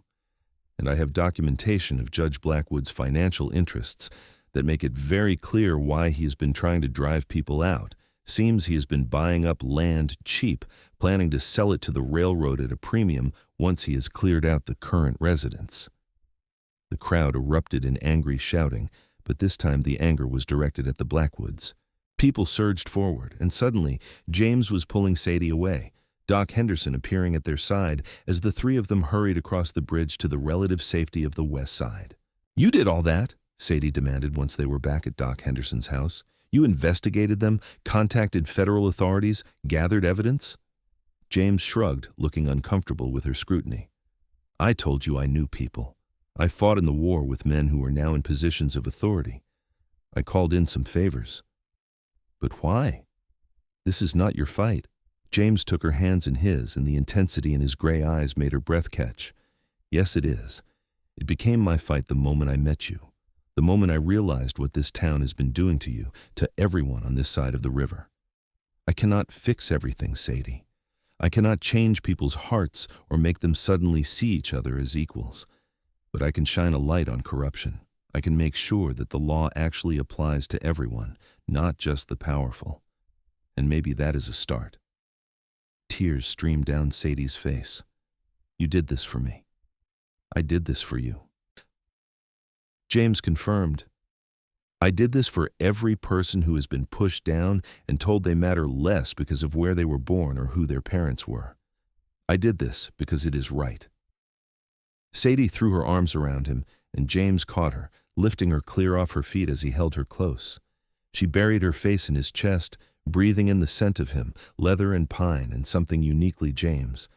And I have documentation of Judge Blackwood's financial interests that make it very clear why he has been trying to drive people out. Seems he has been buying up land cheap, planning to sell it to the railroad at a premium once he has cleared out the current residents." The crowd erupted in angry shouting, but this time the anger was directed at the Blackwoods. People surged forward, and suddenly James was pulling Sadie away, Doc Henderson appearing at their side as the three of them hurried across the bridge to the relative safety of the West Side. "You did all that?" Sadie demanded once they were back at Doc Henderson's house. "You investigated them, contacted federal authorities, gathered evidence?" James shrugged, looking uncomfortable with her scrutiny. "I told you I knew people. I fought in the war with men who are now in positions of authority. I called in some favors." "But why? This is not your fight." James took her hands in his, and the intensity in his gray eyes made her breath catch. "Yes, it is. It became my fight the moment I met you, the moment I realized what this town has been doing to you, to everyone on this side of the river. I cannot fix everything, Sadie. I cannot change people's hearts or make them suddenly see each other as equals. But I can shine a light on corruption. I can make sure that the law actually applies to everyone, not just the powerful. And maybe that is a start." Tears streamed down Sadie's face. "You did this for me. I did this for you." James confirmed, "I did this for every person who has been pushed down and told they matter less because of where they were born or who their parents were. I did this because it is right." Sadie threw her arms around him, and James caught her, lifting her clear off her feet as he held her close. She buried her face in his chest, breathing in the scent of him, leather and pine and something uniquely James.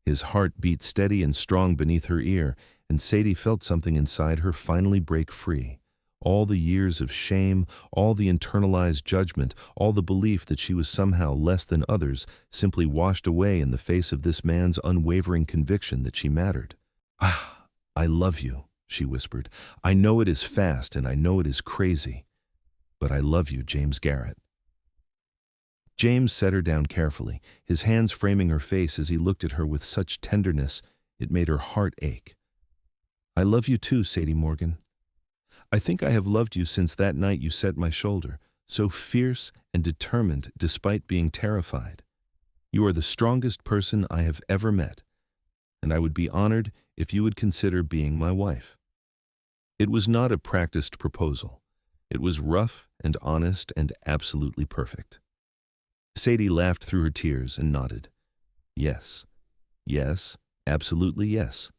His heart beat steady and strong beneath her ear, and Sadie felt something inside her finally break free. All the years of shame, all the internalized judgment, all the belief that she was somehow less than others simply washed away in the face of this man's unwavering conviction that she mattered. "Ah, I love you," she whispered. "I know it is fast and I know it is crazy, but I love you, James Garrett." James set her down carefully, his hands framing her face as he looked at her with such tenderness it made her heart ache. "I love you too, Sadie Morgan. I think I have loved you since that night you set my shoulder, so fierce and determined despite being terrified. You are the strongest person I have ever met, and I would be honored if you would consider being my wife." It was not a practiced proposal. It was rough and honest and absolutely perfect. Sadie laughed through her tears and nodded. "Yes, yes, absolutely yes."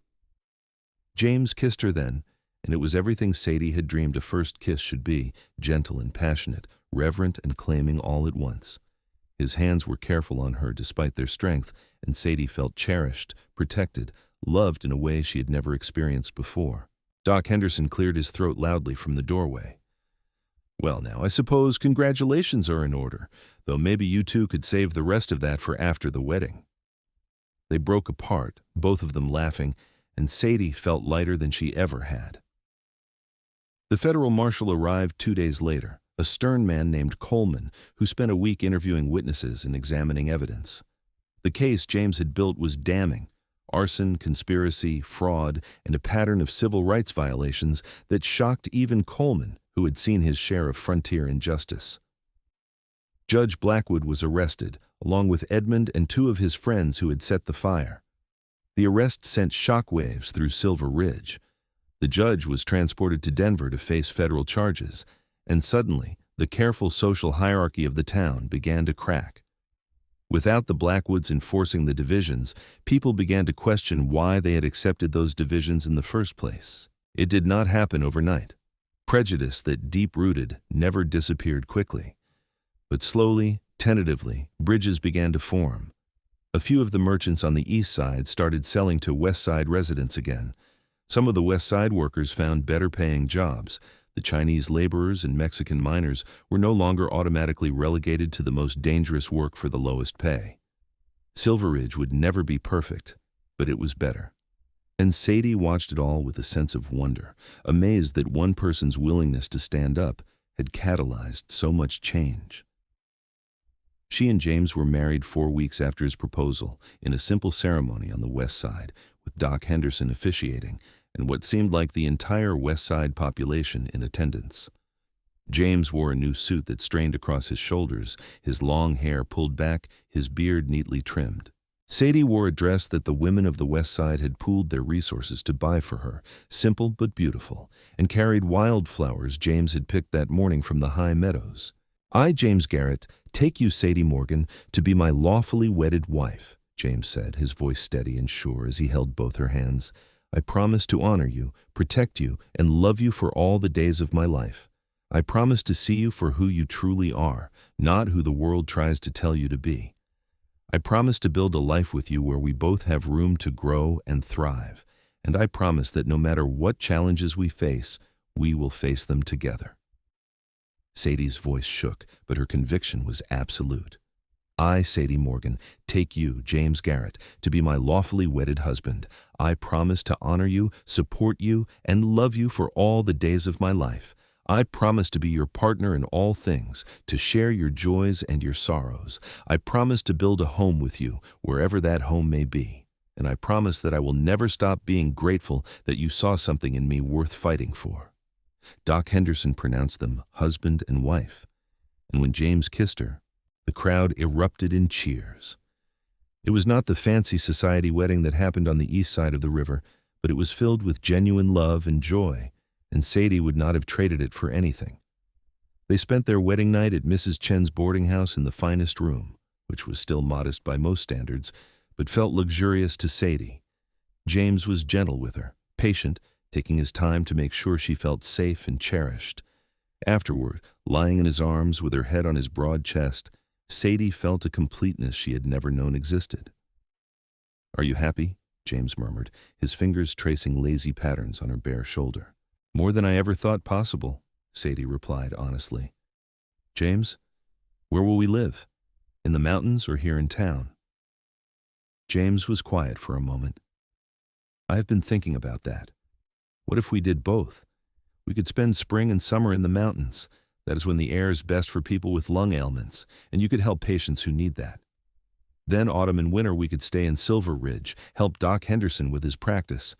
James kissed her then, and it was everything Sadie had dreamed a first kiss should be, gentle and passionate, reverent and claiming all at once. His hands were careful on her despite their strength, and Sadie felt cherished, protected, loved in a way she had never experienced before. Doc Henderson cleared his throat loudly from the doorway. "Well now, I suppose congratulations are in order, though maybe you two could save the rest of that for after the wedding." They broke apart, both of them laughing, and Sadie felt lighter than she ever had. The federal marshal arrived 2 days later, a stern man named Coleman, who spent a week interviewing witnesses and examining evidence. The case James had built was damning: arson, conspiracy, fraud, and a pattern of civil rights violations that shocked even Coleman, who had seen his share of frontier injustice. Judge Blackwood was arrested, along with Edmund and 2 of his friends who had set the fire. The arrest sent shockwaves through Silver Ridge. The judge was transported to Denver to face federal charges, and suddenly, the careful social hierarchy of the town began to crack. Without the Blackwoods enforcing the divisions, people began to question why they had accepted those divisions in the first place. It did not happen overnight. Prejudice that deep-rooted never disappeared quickly. But slowly, tentatively, bridges began to form. A few of the merchants on the east side started selling to west side residents again. Some of the west side workers found better-paying jobs. The Chinese laborers and Mexican miners were no longer automatically relegated to the most dangerous work for the lowest pay. Silver Ridge would never be perfect, but it was better. And Sadie watched it all with a sense of wonder, amazed that one person's willingness to stand up had catalyzed so much change. She and James were married 4 weeks after his proposal, in a simple ceremony on the west side, with Doc Henderson officiating, and what seemed like the entire west side population in attendance. James wore a new suit that strained across his shoulders, his long hair pulled back, his beard neatly trimmed. Sadie wore a dress that the women of the west side had pooled their resources to buy for her, simple but beautiful, and carried wildflowers James had picked that morning from the high meadows. "I, James Garrett, take you, Sadie Morgan, to be my lawfully wedded wife," James said, his voice steady and sure as he held both her hands. "I promise to honor you, protect you, and love you for all the days of my life. I promise to see you for who you truly are, not who the world tries to tell you to be. I promise to build a life with you where we both have room to grow and thrive, and I promise that no matter what challenges we face, we will face them together." Sadie's voice shook, but her conviction was absolute. "I, Sadie Morgan, take you, James Garrett, to be my lawfully wedded husband. I promise to honor you, support you, and love you for all the days of my life. I promise to be your partner in all things, to share your joys and your sorrows. I promise to build a home with you, wherever that home may be. And I promise that I will never stop being grateful that you saw something in me worth fighting for." Doc Henderson pronounced them husband and wife, and when James kissed her, the crowd erupted in cheers. It was not the fancy society wedding that happened on the east side of the river, but it was filled with genuine love and joy, and Sadie would not have traded it for anything. They spent their wedding night at Mrs. Chen's boarding house in the finest room, which was still modest by most standards, but felt luxurious to Sadie. James was gentle with her, patient, taking his time to make sure she felt safe and cherished. Afterward, lying in his arms with her head on his broad chest, Sadie felt a completeness she had never known existed. "Are you happy?" James murmured, his fingers tracing lazy patterns on her bare shoulder. "More than I ever thought possible," Sadie replied honestly. "James, where will we live? In the mountains or here in town?" James was quiet for a moment. "I've been thinking about that. What if we did both? We could spend spring and summer in the mountains. That is when the air is best for people with lung ailments, and you could help patients who need that. Then autumn and winter we could stay in Silver Ridge, help Doc Henderson with his practice.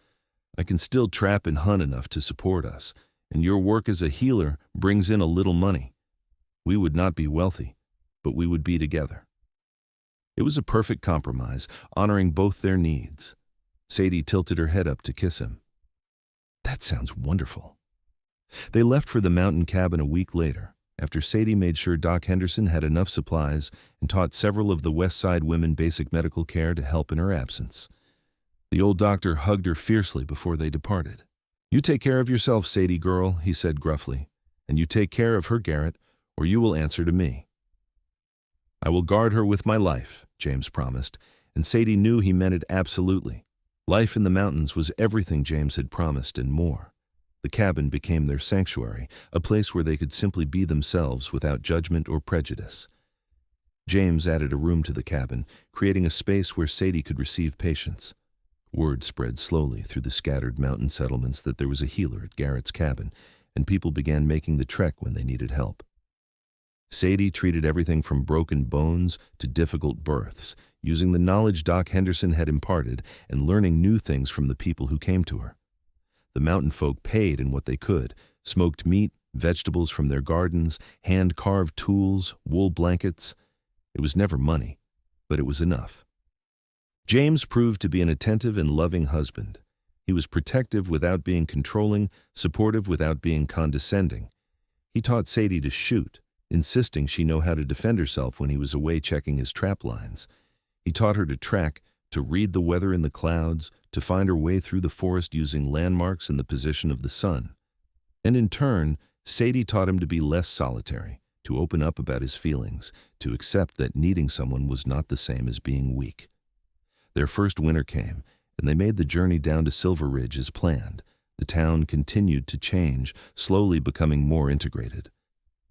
I can still trap and hunt enough to support us, and your work as a healer brings in a little money. We would not be wealthy, but we would be together." It was a perfect compromise, honoring both their needs. Sadie tilted her head up to kiss him. "That sounds wonderful." They left for the mountain cabin a week later, after Sadie made sure Doc Henderson had enough supplies and taught several of the West Side women basic medical care to help in her absence. The old doctor hugged her fiercely before they departed. "You take care of yourself, Sadie girl," he said gruffly, "and you take care of her, Garrett, or you will answer to me." "I will guard her with my life," James promised, and Sadie knew he meant it absolutely. Life in the mountains was everything James had promised and more. The cabin became their sanctuary, a place where they could simply be themselves without judgment or prejudice. James added a room to the cabin, creating a space where Sadie could receive patients. Word spread slowly through the scattered mountain settlements that there was a healer at Garrett's cabin, and people began making the trek when they needed help. Sadie treated everything from broken bones to difficult births, using the knowledge Doc Henderson had imparted and learning new things from the people who came to her. The mountain folk paid in what they could: smoked meat, vegetables from their gardens, hand-carved tools, wool blankets. It was never money, but it was enough. James proved to be an attentive and loving husband. He was protective without being controlling, supportive without being condescending. He taught Sadie to shoot, insisting she know how to defend herself when he was away checking his trap lines. He taught her to track, to read the weather in the clouds, to find her way through the forest using landmarks and the position of the sun. And in turn, Sadie taught him to be less solitary, to open up about his feelings, to accept that needing someone was not the same as being weak. Their first winter came, and they made the journey down to Silver Ridge as planned. The town continued to change, slowly becoming more integrated.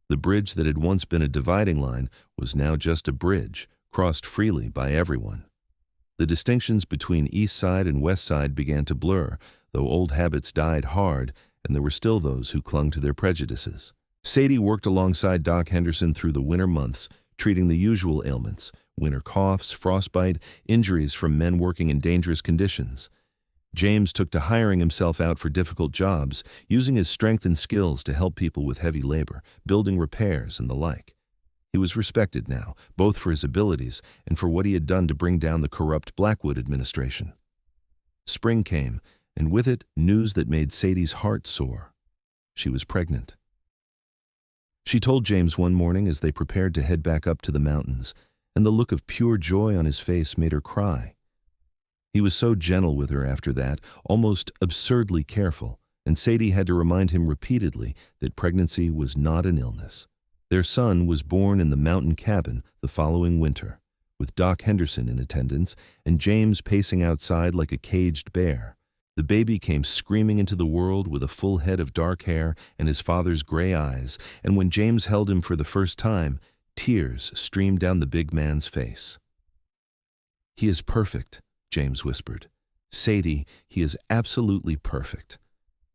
The bridge that had once been a dividing line was now just a bridge, crossed freely by everyone. The distinctions between East Side and West Side began to blur, though old habits died hard, and there were still those who clung to their prejudices. Sadie worked alongside Doc Henderson through the winter months, treating the usual ailments: winter coughs, frostbite, injuries from men working in dangerous conditions. James took to hiring himself out for difficult jobs, using his strength and skills to help people with heavy labor, building repairs, and the like. He was respected now, both for his abilities and for what he had done to bring down the corrupt Blackwood administration. Spring came, and with it, news that made Sadie's heart soar. She was pregnant. She told James one morning as they prepared to head back up to the mountains, and the look of pure joy on his face made her cry. He was so gentle with her after that, almost absurdly careful, and Sadie had to remind him repeatedly that pregnancy was not an illness. Their son was born in the mountain cabin the following winter, with Doc Henderson in attendance and James pacing outside like a caged bear. The baby came screaming into the world with a full head of dark hair and his father's gray eyes, and when James held him for the first time, tears streamed down the big man's face. "He is perfect," James whispered. "Sadie, he is absolutely perfect."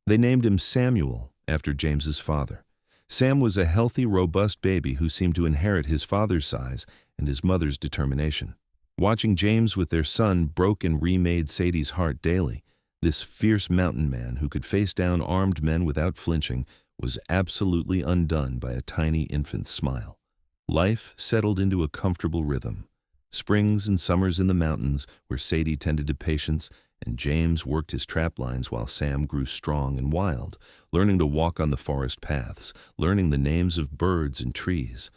They named him Samuel, after James's father. Sam was a healthy, robust baby who seemed to inherit his father's size and his mother's determination. Watching James with their son broke and remade Sadie's heart daily. This fierce mountain man who could face down armed men without flinching was absolutely undone by a tiny infant's smile. Life settled into a comfortable rhythm. Springs and summers in the mountains, where Sadie tended to patience, and James worked his trap lines while Sam grew strong and wild, learning to walk on the forest paths, learning the names of birds and trees.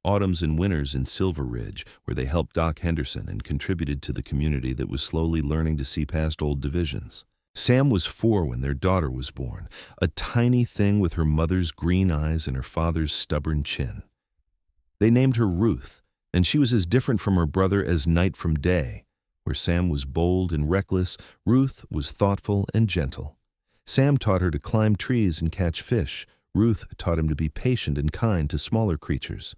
Autumns and winters in Silver Ridge, where they helped Doc Henderson and contributed to the community that was slowly learning to see past old divisions. Sam was 4 when their daughter was born, a tiny thing with her mother's green eyes and her father's stubborn chin. They named her Ruth, and she was as different from her brother as night from day. Where Sam was bold and reckless, Ruth was thoughtful and gentle. Sam taught her to climb trees and catch fish. Ruth taught him to be patient and kind to smaller creatures.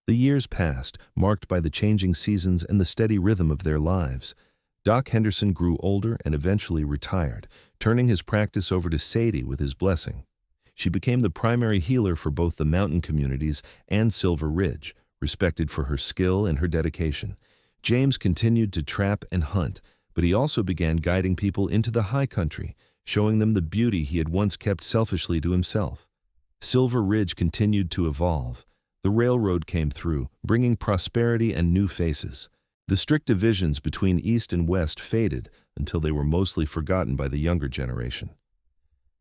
The years passed, marked by the changing seasons and the steady rhythm of their lives. Doc Henderson grew older and eventually retired, turning his practice over to Sadie with his blessing. She became the primary healer for both the mountain communities and Silver Ridge, respected for her skill and her dedication. James continued to trap and hunt, but he also began guiding people into the high country, showing them the beauty he had once kept selfishly to himself. Silver Ridge continued to evolve. The railroad came through, bringing prosperity and new faces. The strict divisions between East and West faded until they were mostly forgotten by the younger generation.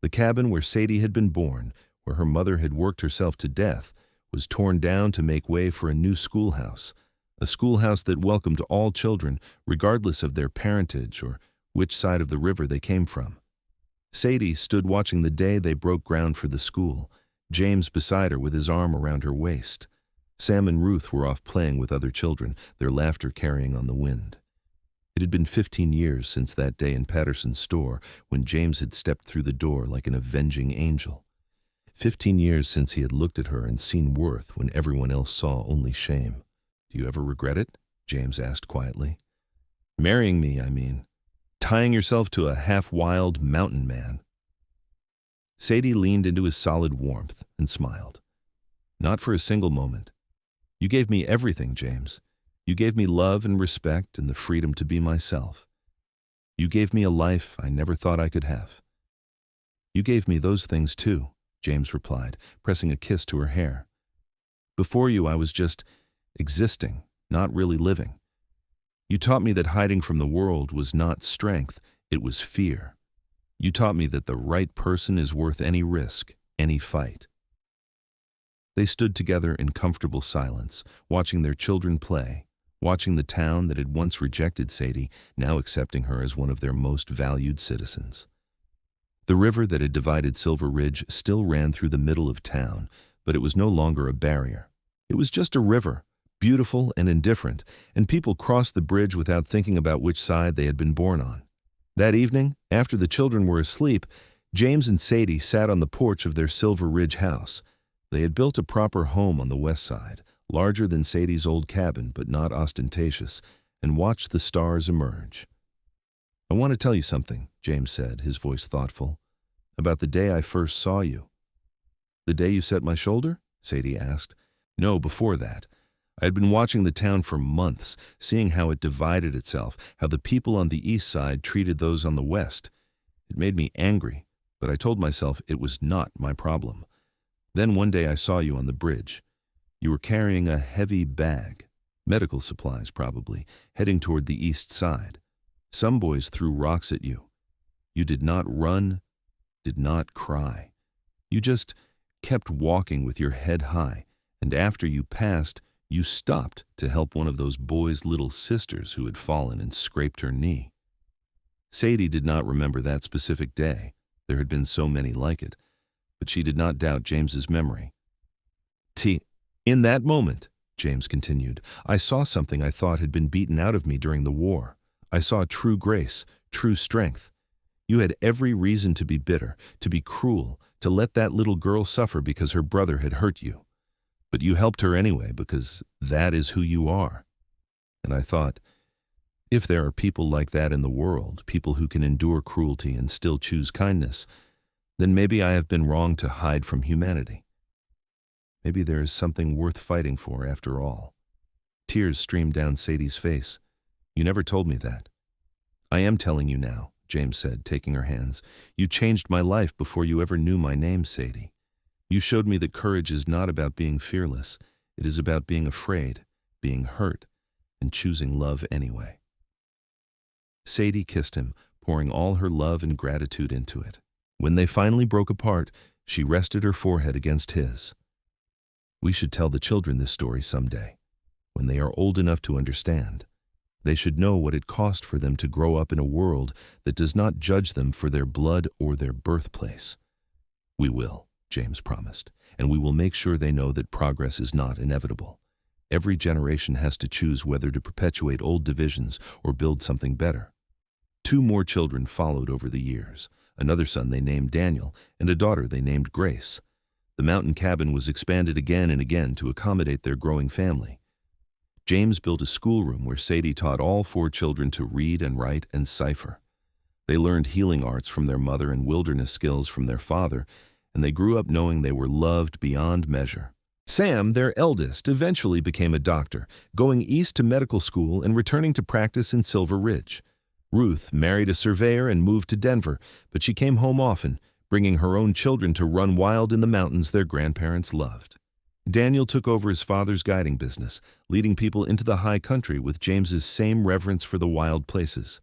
The cabin where Sadie had been born, where her mother had worked herself to death, was torn down to make way for a new schoolhouse, a schoolhouse that welcomed all children, regardless of their parentage or which side of the river they came from. Sadie stood watching the day they broke ground for the school, James beside her with his arm around her waist. Sam and Ruth were off playing with other children, their laughter carrying on the wind. It had been 15 years since that day in Patterson's store when James had stepped through the door like an avenging angel. 15 years since he had looked at her and seen worth when everyone else saw only shame. "Do you ever regret it?" James asked quietly. "Marrying me, I mean. Tying yourself to a half-wild mountain man." Sadie leaned into his solid warmth and smiled. "Not for a single moment. You gave me everything, James. You gave me love and respect and the freedom to be myself. You gave me a life I never thought I could have." "You gave me those things too," James replied, pressing a kiss to her hair. "Before you, I was just existing, not really living. You taught me that hiding from the world was not strength, it was fear. You taught me that the right person is worth any risk, any fight." They stood together in comfortable silence, watching their children play, watching the town that had once rejected Sadie, now accepting her as one of their most valued citizens. The river that had divided Silver Ridge still ran through the middle of town, but it was no longer a barrier. It was just a river, beautiful and indifferent, and people crossed the bridge without thinking about which side they had been born on. That evening, after the children were asleep, James and Sadie sat on the porch of their Silver Ridge house. They had built a proper home on the west side, larger than Sadie's old cabin but not ostentatious, and watched the stars emerge. "I want to tell you something," James said, his voice thoughtful, "about the day I first saw you." "The day you set my shoulder?" Sadie asked. "No, before that. I had been watching the town for months, seeing how it divided itself, how the people on the east side treated those on the west. It made me angry, but I told myself it was not my problem. Then one day I saw you on the bridge. You were carrying a heavy bag, medical supplies probably, heading toward the east side. Some boys threw rocks at you. You did not run, did not cry. You just kept walking with your head high, and after you passed, you stopped to help one of those boys' little sisters who had fallen and scraped her knee." Sadie did not remember that specific day. There had been so many like it, but she did not doubt James's memory. In that moment," James continued, "I saw something I thought had been beaten out of me during the war. I saw true grace, true strength. You had every reason to be bitter, to be cruel, to let that little girl suffer because her brother had hurt you. But you helped her anyway because that is who you are. And I thought, if there are people like that in the world, people who can endure cruelty and still choose kindness, then maybe I have been wrong to hide from humanity. Maybe there is something worth fighting for after all." Tears streamed down Sadie's face. "You never told me that." "I am telling you now," James said, taking her hands. "You changed my life before you ever knew my name, Sadie. You showed me that courage is not about being fearless. It is about being afraid, being hurt, and choosing love anyway. Sadie kissed him, pouring all her love and gratitude into it. When they finally broke apart, she rested her forehead against his. We should tell the children this story someday, when they are old enough to understand. They should know what it cost for them to grow up in a world that does not judge them for their blood or their birthplace. We will, James promised, and we will make sure they know that progress is not inevitable. Every generation has to choose whether to perpetuate old divisions or build something better. 2 more children followed over the years. Another son they named Daniel, and a daughter they named Grace. The mountain cabin was expanded again and again to accommodate their growing family. James built a schoolroom where Sadie taught all 4 children to read and write and cipher. They learned healing arts from their mother and wilderness skills from their father, and they grew up knowing they were loved beyond measure. Sam, their eldest, eventually became a doctor, going east to medical school and returning to practice in Silver Ridge. Ruth married a surveyor and moved to Denver, but she came home often, bringing her own children to run wild in the mountains their grandparents loved. Daniel took over his father's guiding business, leading people into the high country with James's same reverence for the wild places.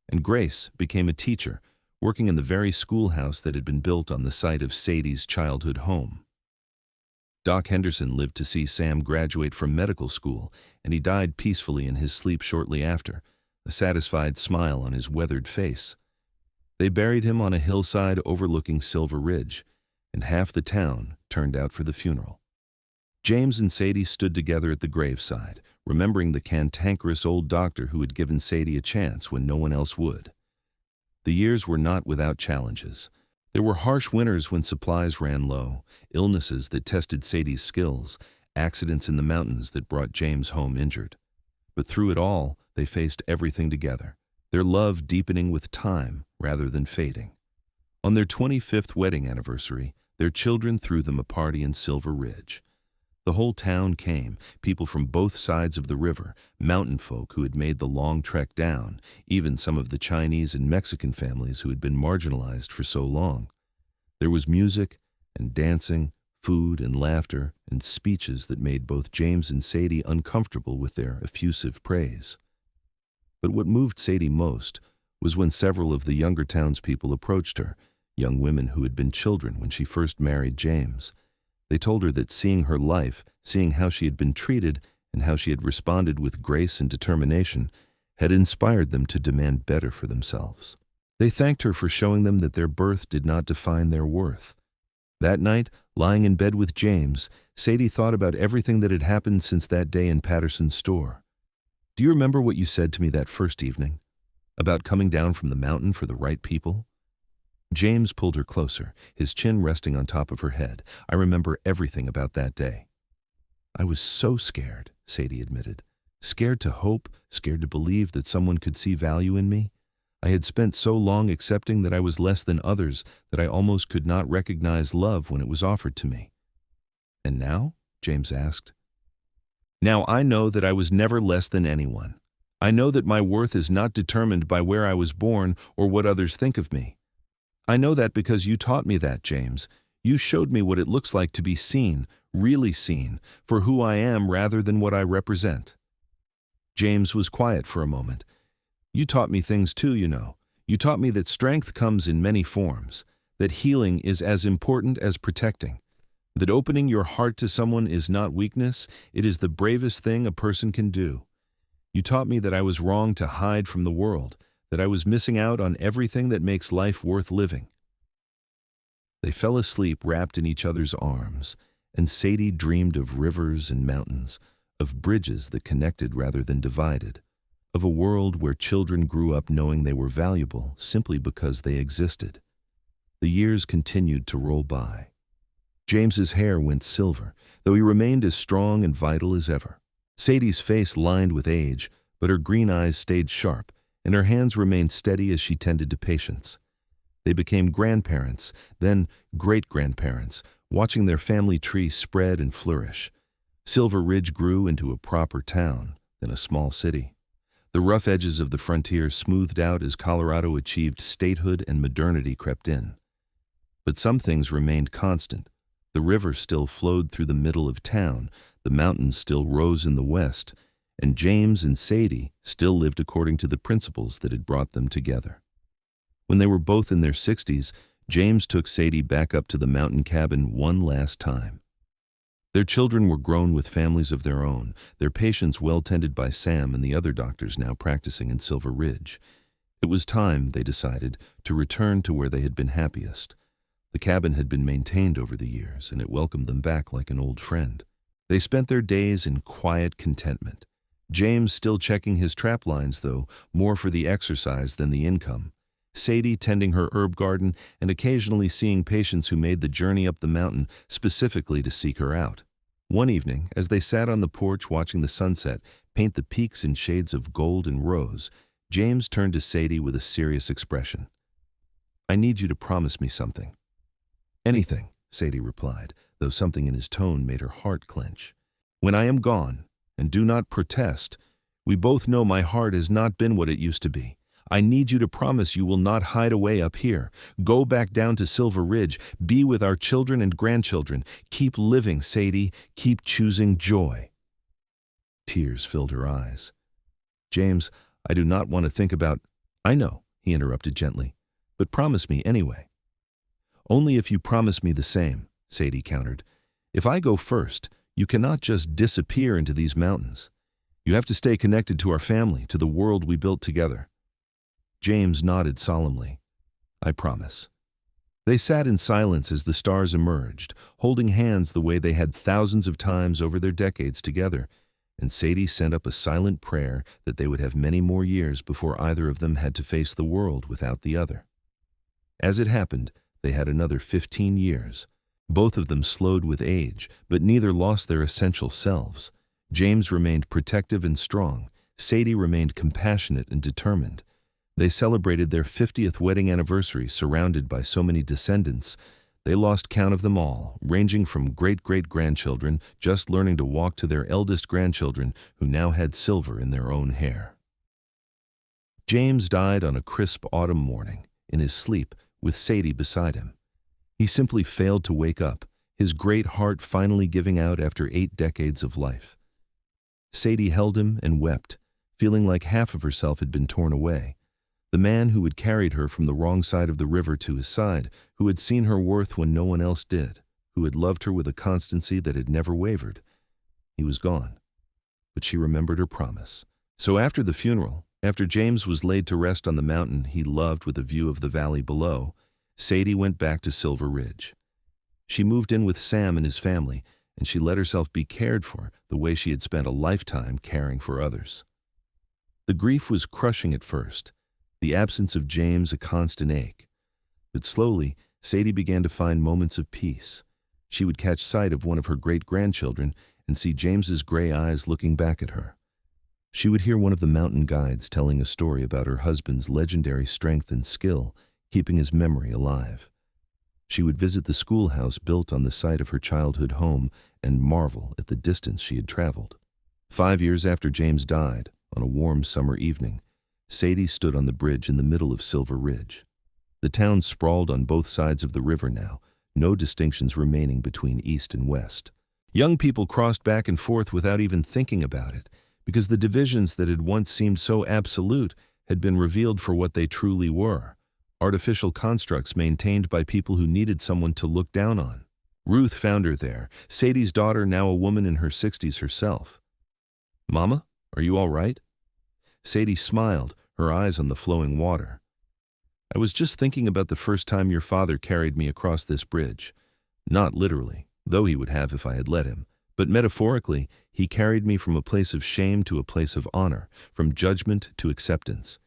And Grace became a teacher, working in the very schoolhouse that had been built on the site of Sadie's childhood home. Doc Henderson lived to see Sam graduate from medical school, and he died peacefully in his sleep shortly after, a satisfied smile on his weathered face. They buried him on a hillside overlooking Silver Ridge, and half the town turned out for the funeral. James and Sadie stood together at the graveside, remembering the cantankerous old doctor who had given Sadie a chance when no one else would. The years were not without challenges. There were harsh winters when supplies ran low, illnesses that tested Sadie's skills, accidents in the mountains that brought James home injured. But through it all, they faced everything together, their love deepening with time rather than fading. On their 25th wedding anniversary, their children threw them a party in Silver Ridge. The whole town came, people from both sides of the river, mountain folk who had made the long trek down, even some of the Chinese and Mexican families who had been marginalized for so long. There was music and dancing, food and laughter, and speeches that made both James and Sadie uncomfortable with their effusive praise. But what moved Sadie most was when several of the younger townspeople approached her, young women who had been children when she first married James. They told her that seeing her life, seeing how she had been treated, and how she had responded with grace and determination, had inspired them to demand better for themselves. They thanked her for showing them that their birth did not define their worth. That night, lying in bed with James, Sadie thought about everything that had happened since that day in Patterson's store. "Do you remember what you said to me that first evening? About coming down from the mountain for the right people?" James pulled her closer, his chin resting on top of her head. "I remember everything about that day." "I was so scared," Sadie admitted. "Scared to hope, scared to believe that someone could see value in me. I had spent so long accepting that I was less than others that I almost could not recognize love when it was offered to me." "And now?" James asked. "Now I know that I was never less than anyone. I know that my worth is not determined by where I was born or what others think of me. I know that because you taught me that, James. You showed me what it looks like to be seen, really seen, for who I am rather than what I represent." James was quiet for a moment. "You taught me things too, you know. You taught me that strength comes in many forms, that healing is as important as protecting, that opening your heart to someone is not weakness, it is the bravest thing a person can do. You taught me that I was wrong to hide from the world, that I was missing out on everything that makes life worth living." They fell asleep wrapped in each other's arms, and Sadie dreamed of rivers and mountains, of bridges that connected rather than divided, of a world where children grew up knowing they were valuable simply because they existed. The years continued to roll by. James's hair went silver, though he remained as strong and vital as ever. Sadie's face lined with age, but her green eyes stayed sharp, and her hands remained steady as she tended to patients. They became grandparents, then great-grandparents, watching their family tree spread and flourish. Silver Ridge grew into a proper town, then a small city. The rough edges of the frontier smoothed out as Colorado achieved statehood and modernity crept in. But some things remained constant. The river still flowed through the middle of town, the mountains still rose in the west, and James and Sadie still lived according to the principles that had brought them together. When they were both in their 60s, James took Sadie back up to the mountain cabin one last time. Their children were grown with families of their own, their patients well tended by Sam and the other doctors now practicing in Silver Ridge. It was time, they decided, to return to where they had been happiest. The cabin had been maintained over the years, and it welcomed them back like an old friend. They spent their days in quiet contentment. James still checking his trap lines, though, more for the exercise than the income. Sadie tending her herb garden and occasionally seeing patients who made the journey up the mountain specifically to seek her out. One evening, as they sat on the porch watching the sunset paint the peaks in shades of gold and rose, James turned to Sadie with a serious expression. "I need you to promise me something." "Anything," Sadie replied, though something in his tone made her heart clench. "When I am gone, and do not protest, we both know my heart has not been what it used to be. I need you to promise you will not hide away up here. Go back down to Silver Ridge, be with our children and grandchildren. Keep living, Sadie. Keep choosing joy." Tears filled her eyes. "James, I do not want to think about—" "I know," he interrupted gently, "but promise me anyway." "Only if you promise me the same," Sadie countered. "If I go first, you cannot just disappear into these mountains. You have to stay connected to our family, to the world we built together." James nodded solemnly. "I promise." They sat in silence as the stars emerged, holding hands the way they had thousands of times over their decades together, and Sadie sent up a silent prayer that they would have many more years before either of them had to face the world without the other. As it happened, they had another 15 years. Both of them slowed with age, but neither lost their essential selves. James remained protective and strong. Sadie remained compassionate and determined. They celebrated their 50th wedding anniversary surrounded by so many descendants. They lost count of them all, ranging from great-great-grandchildren just learning to walk to their eldest grandchildren who now had silver in their own hair. James died on a crisp autumn morning, in his sleep, with Sadie beside him. He simply failed to wake up, his great heart finally giving out after 8 decades of life. Sadie held him and wept, feeling like half of herself had been torn away. The man who had carried her from the wrong side of the river to his side, who had seen her worth when no one else did, who had loved her with a constancy that had never wavered. He was gone, but she remembered her promise. So after the funeral, after James was laid to rest on the mountain he loved with a view of the valley below, Sadie went back to Silver Ridge. She moved in with Sam and his family, and she let herself be cared for the way she had spent a lifetime caring for others. The grief was crushing at first, the absence of James a constant ache. But slowly, Sadie began to find moments of peace. She would catch sight of one of her great-grandchildren and see James's gray eyes looking back at her. She would hear one of the mountain guides telling a story about her husband's legendary strength and skill, keeping his memory alive. She would visit the schoolhouse built on the site of her childhood home and marvel at the distance she had traveled. 5 years after James died, on a warm summer evening, Sadie stood on the bridge in the middle of Silver Ridge. The town sprawled on both sides of the river now, no distinctions remaining between east and west. Young people crossed back and forth without even thinking about it, because the divisions that had once seemed so absolute had been revealed for what they truly were, artificial constructs maintained by people who needed someone to look down on. Ruth found her there, Sadie's daughter, now a woman in her 60s herself. "Mama, are you all right?" Sadie smiled, her eyes on the flowing water. "I was just thinking about the first time your father carried me across this bridge. Not literally, though he would have if I had let him, but metaphorically, he carried me from a place of shame to a place of honor, from judgment to acceptance.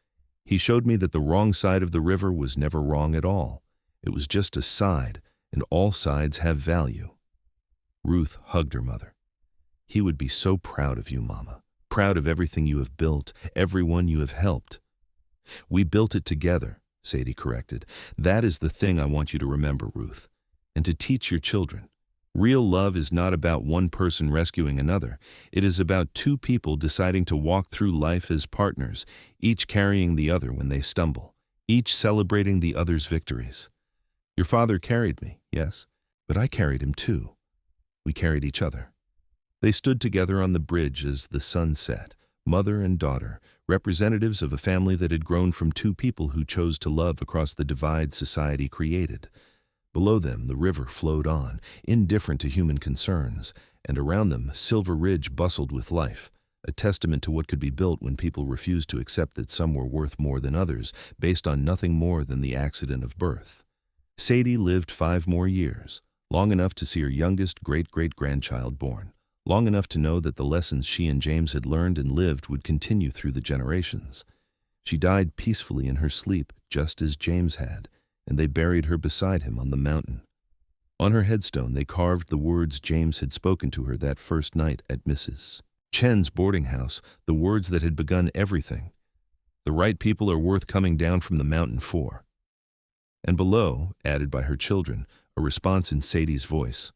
He showed me that the wrong side of the river was never wrong at all. It was just a side, and all sides have value." Ruth hugged her mother. "He would be so proud of you, Mama. Proud of everything you have built, everyone you have helped." "We built it together," Sadie corrected. "That is the thing I want you to remember, Ruth, and to teach your children. Real love is not about one person rescuing another. It is about two people deciding to walk through life as partners, each carrying the other when they stumble, each celebrating the other's victories. Your father carried me, yes, but I carried him too. We carried each other." They stood together on the bridge as the sun set, mother and daughter, representatives of a family that had grown from two people who chose to love across the divide society created. Below them, the river flowed on, indifferent to human concerns, and around them, Silver Ridge bustled with life, a testament to what could be built when people refused to accept that some were worth more than others, based on nothing more than the accident of birth. Sadie lived 5 more years, long enough to see her youngest great-great-grandchild born, long enough to know that the lessons she and James had learned and lived would continue through the generations. She died peacefully in her sleep, just as James had, and they buried her beside him on the mountain. On her headstone they carved the words James had spoken to her that first night at Mrs. Chen's boarding house, the words that had begun everything. The right people are worth coming down from the mountain for. And below, added by her children, a response in Sadie's voice.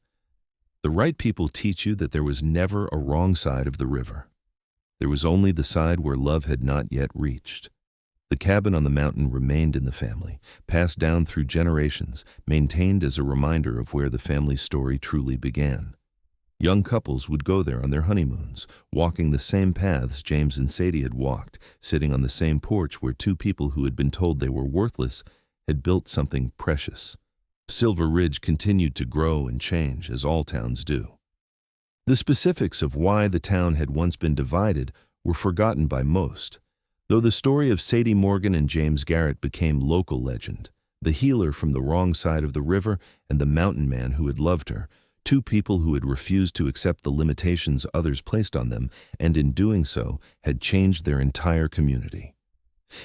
The right people teach you that there was never a wrong side of the river. There was only the side where love had not yet reached. The cabin on the mountain remained in the family, passed down through generations, maintained as a reminder of where the family story truly began. Young couples would go there on their honeymoons, walking the same paths James and Sadie had walked, sitting on the same porch where two people who had been told they were worthless had built something precious. Silver Ridge continued to grow and change, as all towns do. The specifics of why the town had once been divided were forgotten by most, though the story of Sadie Morgan and James Garrett became local legend. The healer from the wrong side of the river and the mountain man who had loved her, two people who had refused to accept the limitations others placed on them, and in doing so had changed their entire community.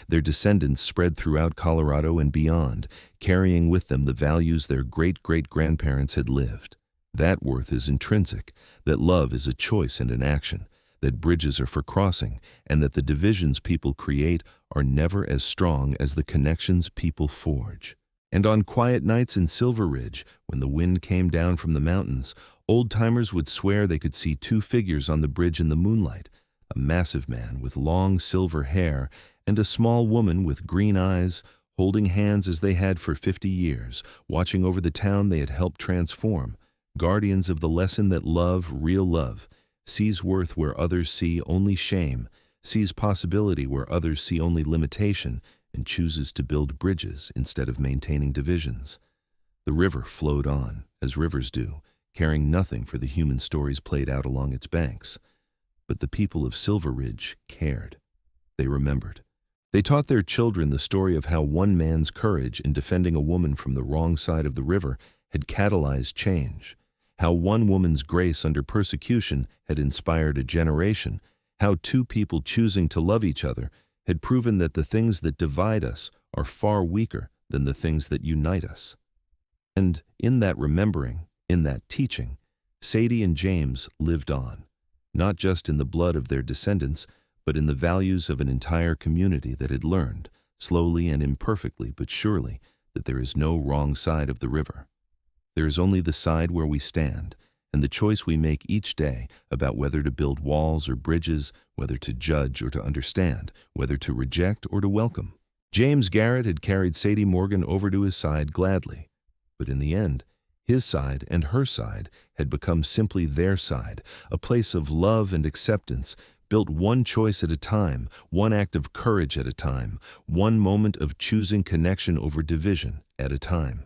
Their descendants spread throughout Colorado and beyond, carrying with them the values their great-great-grandparents had lived. That worth is intrinsic, that love is a choice and an action, that bridges are for crossing, and that the divisions people create are never as strong as the connections people forge. And on quiet nights in Silver Ridge, when the wind came down from the mountains, old-timers would swear they could see 2 figures on the bridge in the moonlight, a massive man with long silver hair and a small woman with green eyes, holding hands as they had for 50 years, watching over the town they had helped transform, guardians of the lesson that love, real love, sees worth where others see only shame, sees possibility where others see only limitation, and chooses to build bridges instead of maintaining divisions. The river flowed on, as rivers do, caring nothing for the human stories played out along its banks. But the people of Silver Ridge cared. They remembered. They taught their children the story of how one man's courage in defending a woman from the wrong side of the river had catalyzed change, how one woman's grace under persecution had inspired a generation, how 2 people choosing to love each other had proven that the things that divide us are far weaker than the things that unite us. And in that remembering, in that teaching, Sadie and James lived on, not just in the blood of their descendants, but in the values of an entire community that had learned, slowly and imperfectly but surely, that there is no wrong side of the river. There is only the side where we stand, and the choice we make each day about whether to build walls or bridges, whether to judge or to understand, whether to reject or to welcome. James Garrett had carried Sadie Morgan over to his side gladly, but in the end, his side and her side had become simply their side, a place of love and acceptance, built one choice at a time, one act of courage at a time, one moment of choosing connection over division at a time.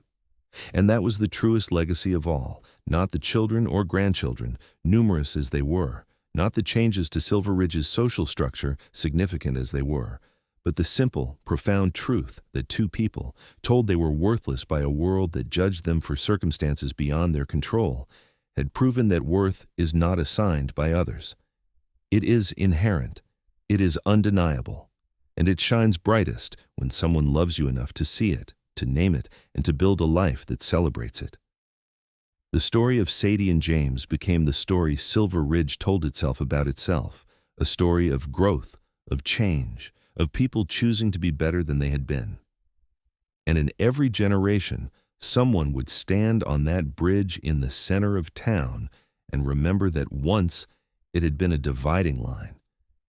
And that was the truest legacy of all, not the children or grandchildren, numerous as they were, not the changes to Silver Ridge's social structure, significant as they were, but the simple, profound truth that 2 people, told they were worthless by a world that judged them for circumstances beyond their control, had proven that worth is not assigned by others. It is inherent, it is undeniable, and it shines brightest when someone loves you enough to see it, to name it, and to build a life that celebrates it. The story of Sadie and James became the story Silver Ridge told itself about itself, a story of growth, of change, of people choosing to be better than they had been. And in every generation, someone would stand on that bridge in the center of town and remember that once it had been a dividing line,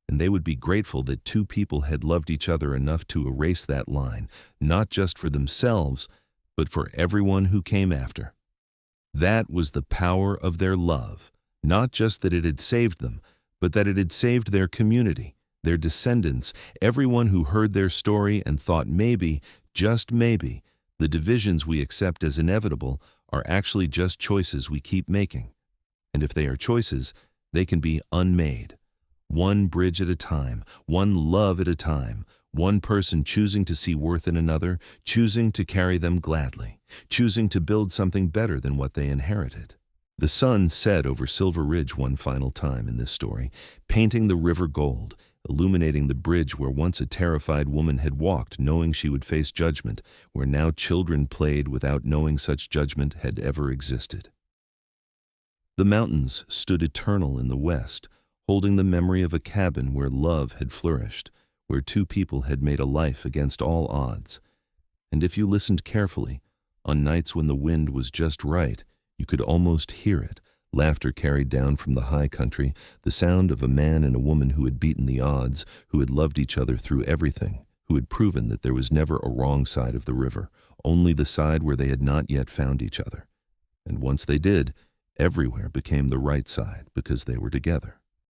and they would be grateful that 2 people had loved each other enough to erase that line, not just for themselves, but for everyone who came after. That was the power of their love, not just that it had saved them, but that it had saved their community, their descendants, everyone who heard their story and thought maybe, just maybe, the divisions we accept as inevitable are actually just choices we keep making. And if they are choices, they can be unmade. One bridge at a time, one love at a time, one person choosing to see worth in another, choosing to carry them gladly, choosing to build something better than what they inherited. The sun set over Silver Ridge one final time in this story, painting the river gold, illuminating the bridge where once a terrified woman had walked knowing she would face judgment, where now children played without knowing such judgment had ever existed. The mountains stood eternal in the west, holding the memory of a cabin where love had flourished, where two people had made a life against all odds. And if you listened carefully, on nights when the wind was just right, you could almost hear it, laughter carried down from the high country, the sound of a man and a woman who had beaten the odds, who had loved each other through everything, who had proven that there was never a wrong side of the river, only the side where they had not yet found each other. And once they did, everywhere became the right side because they were together.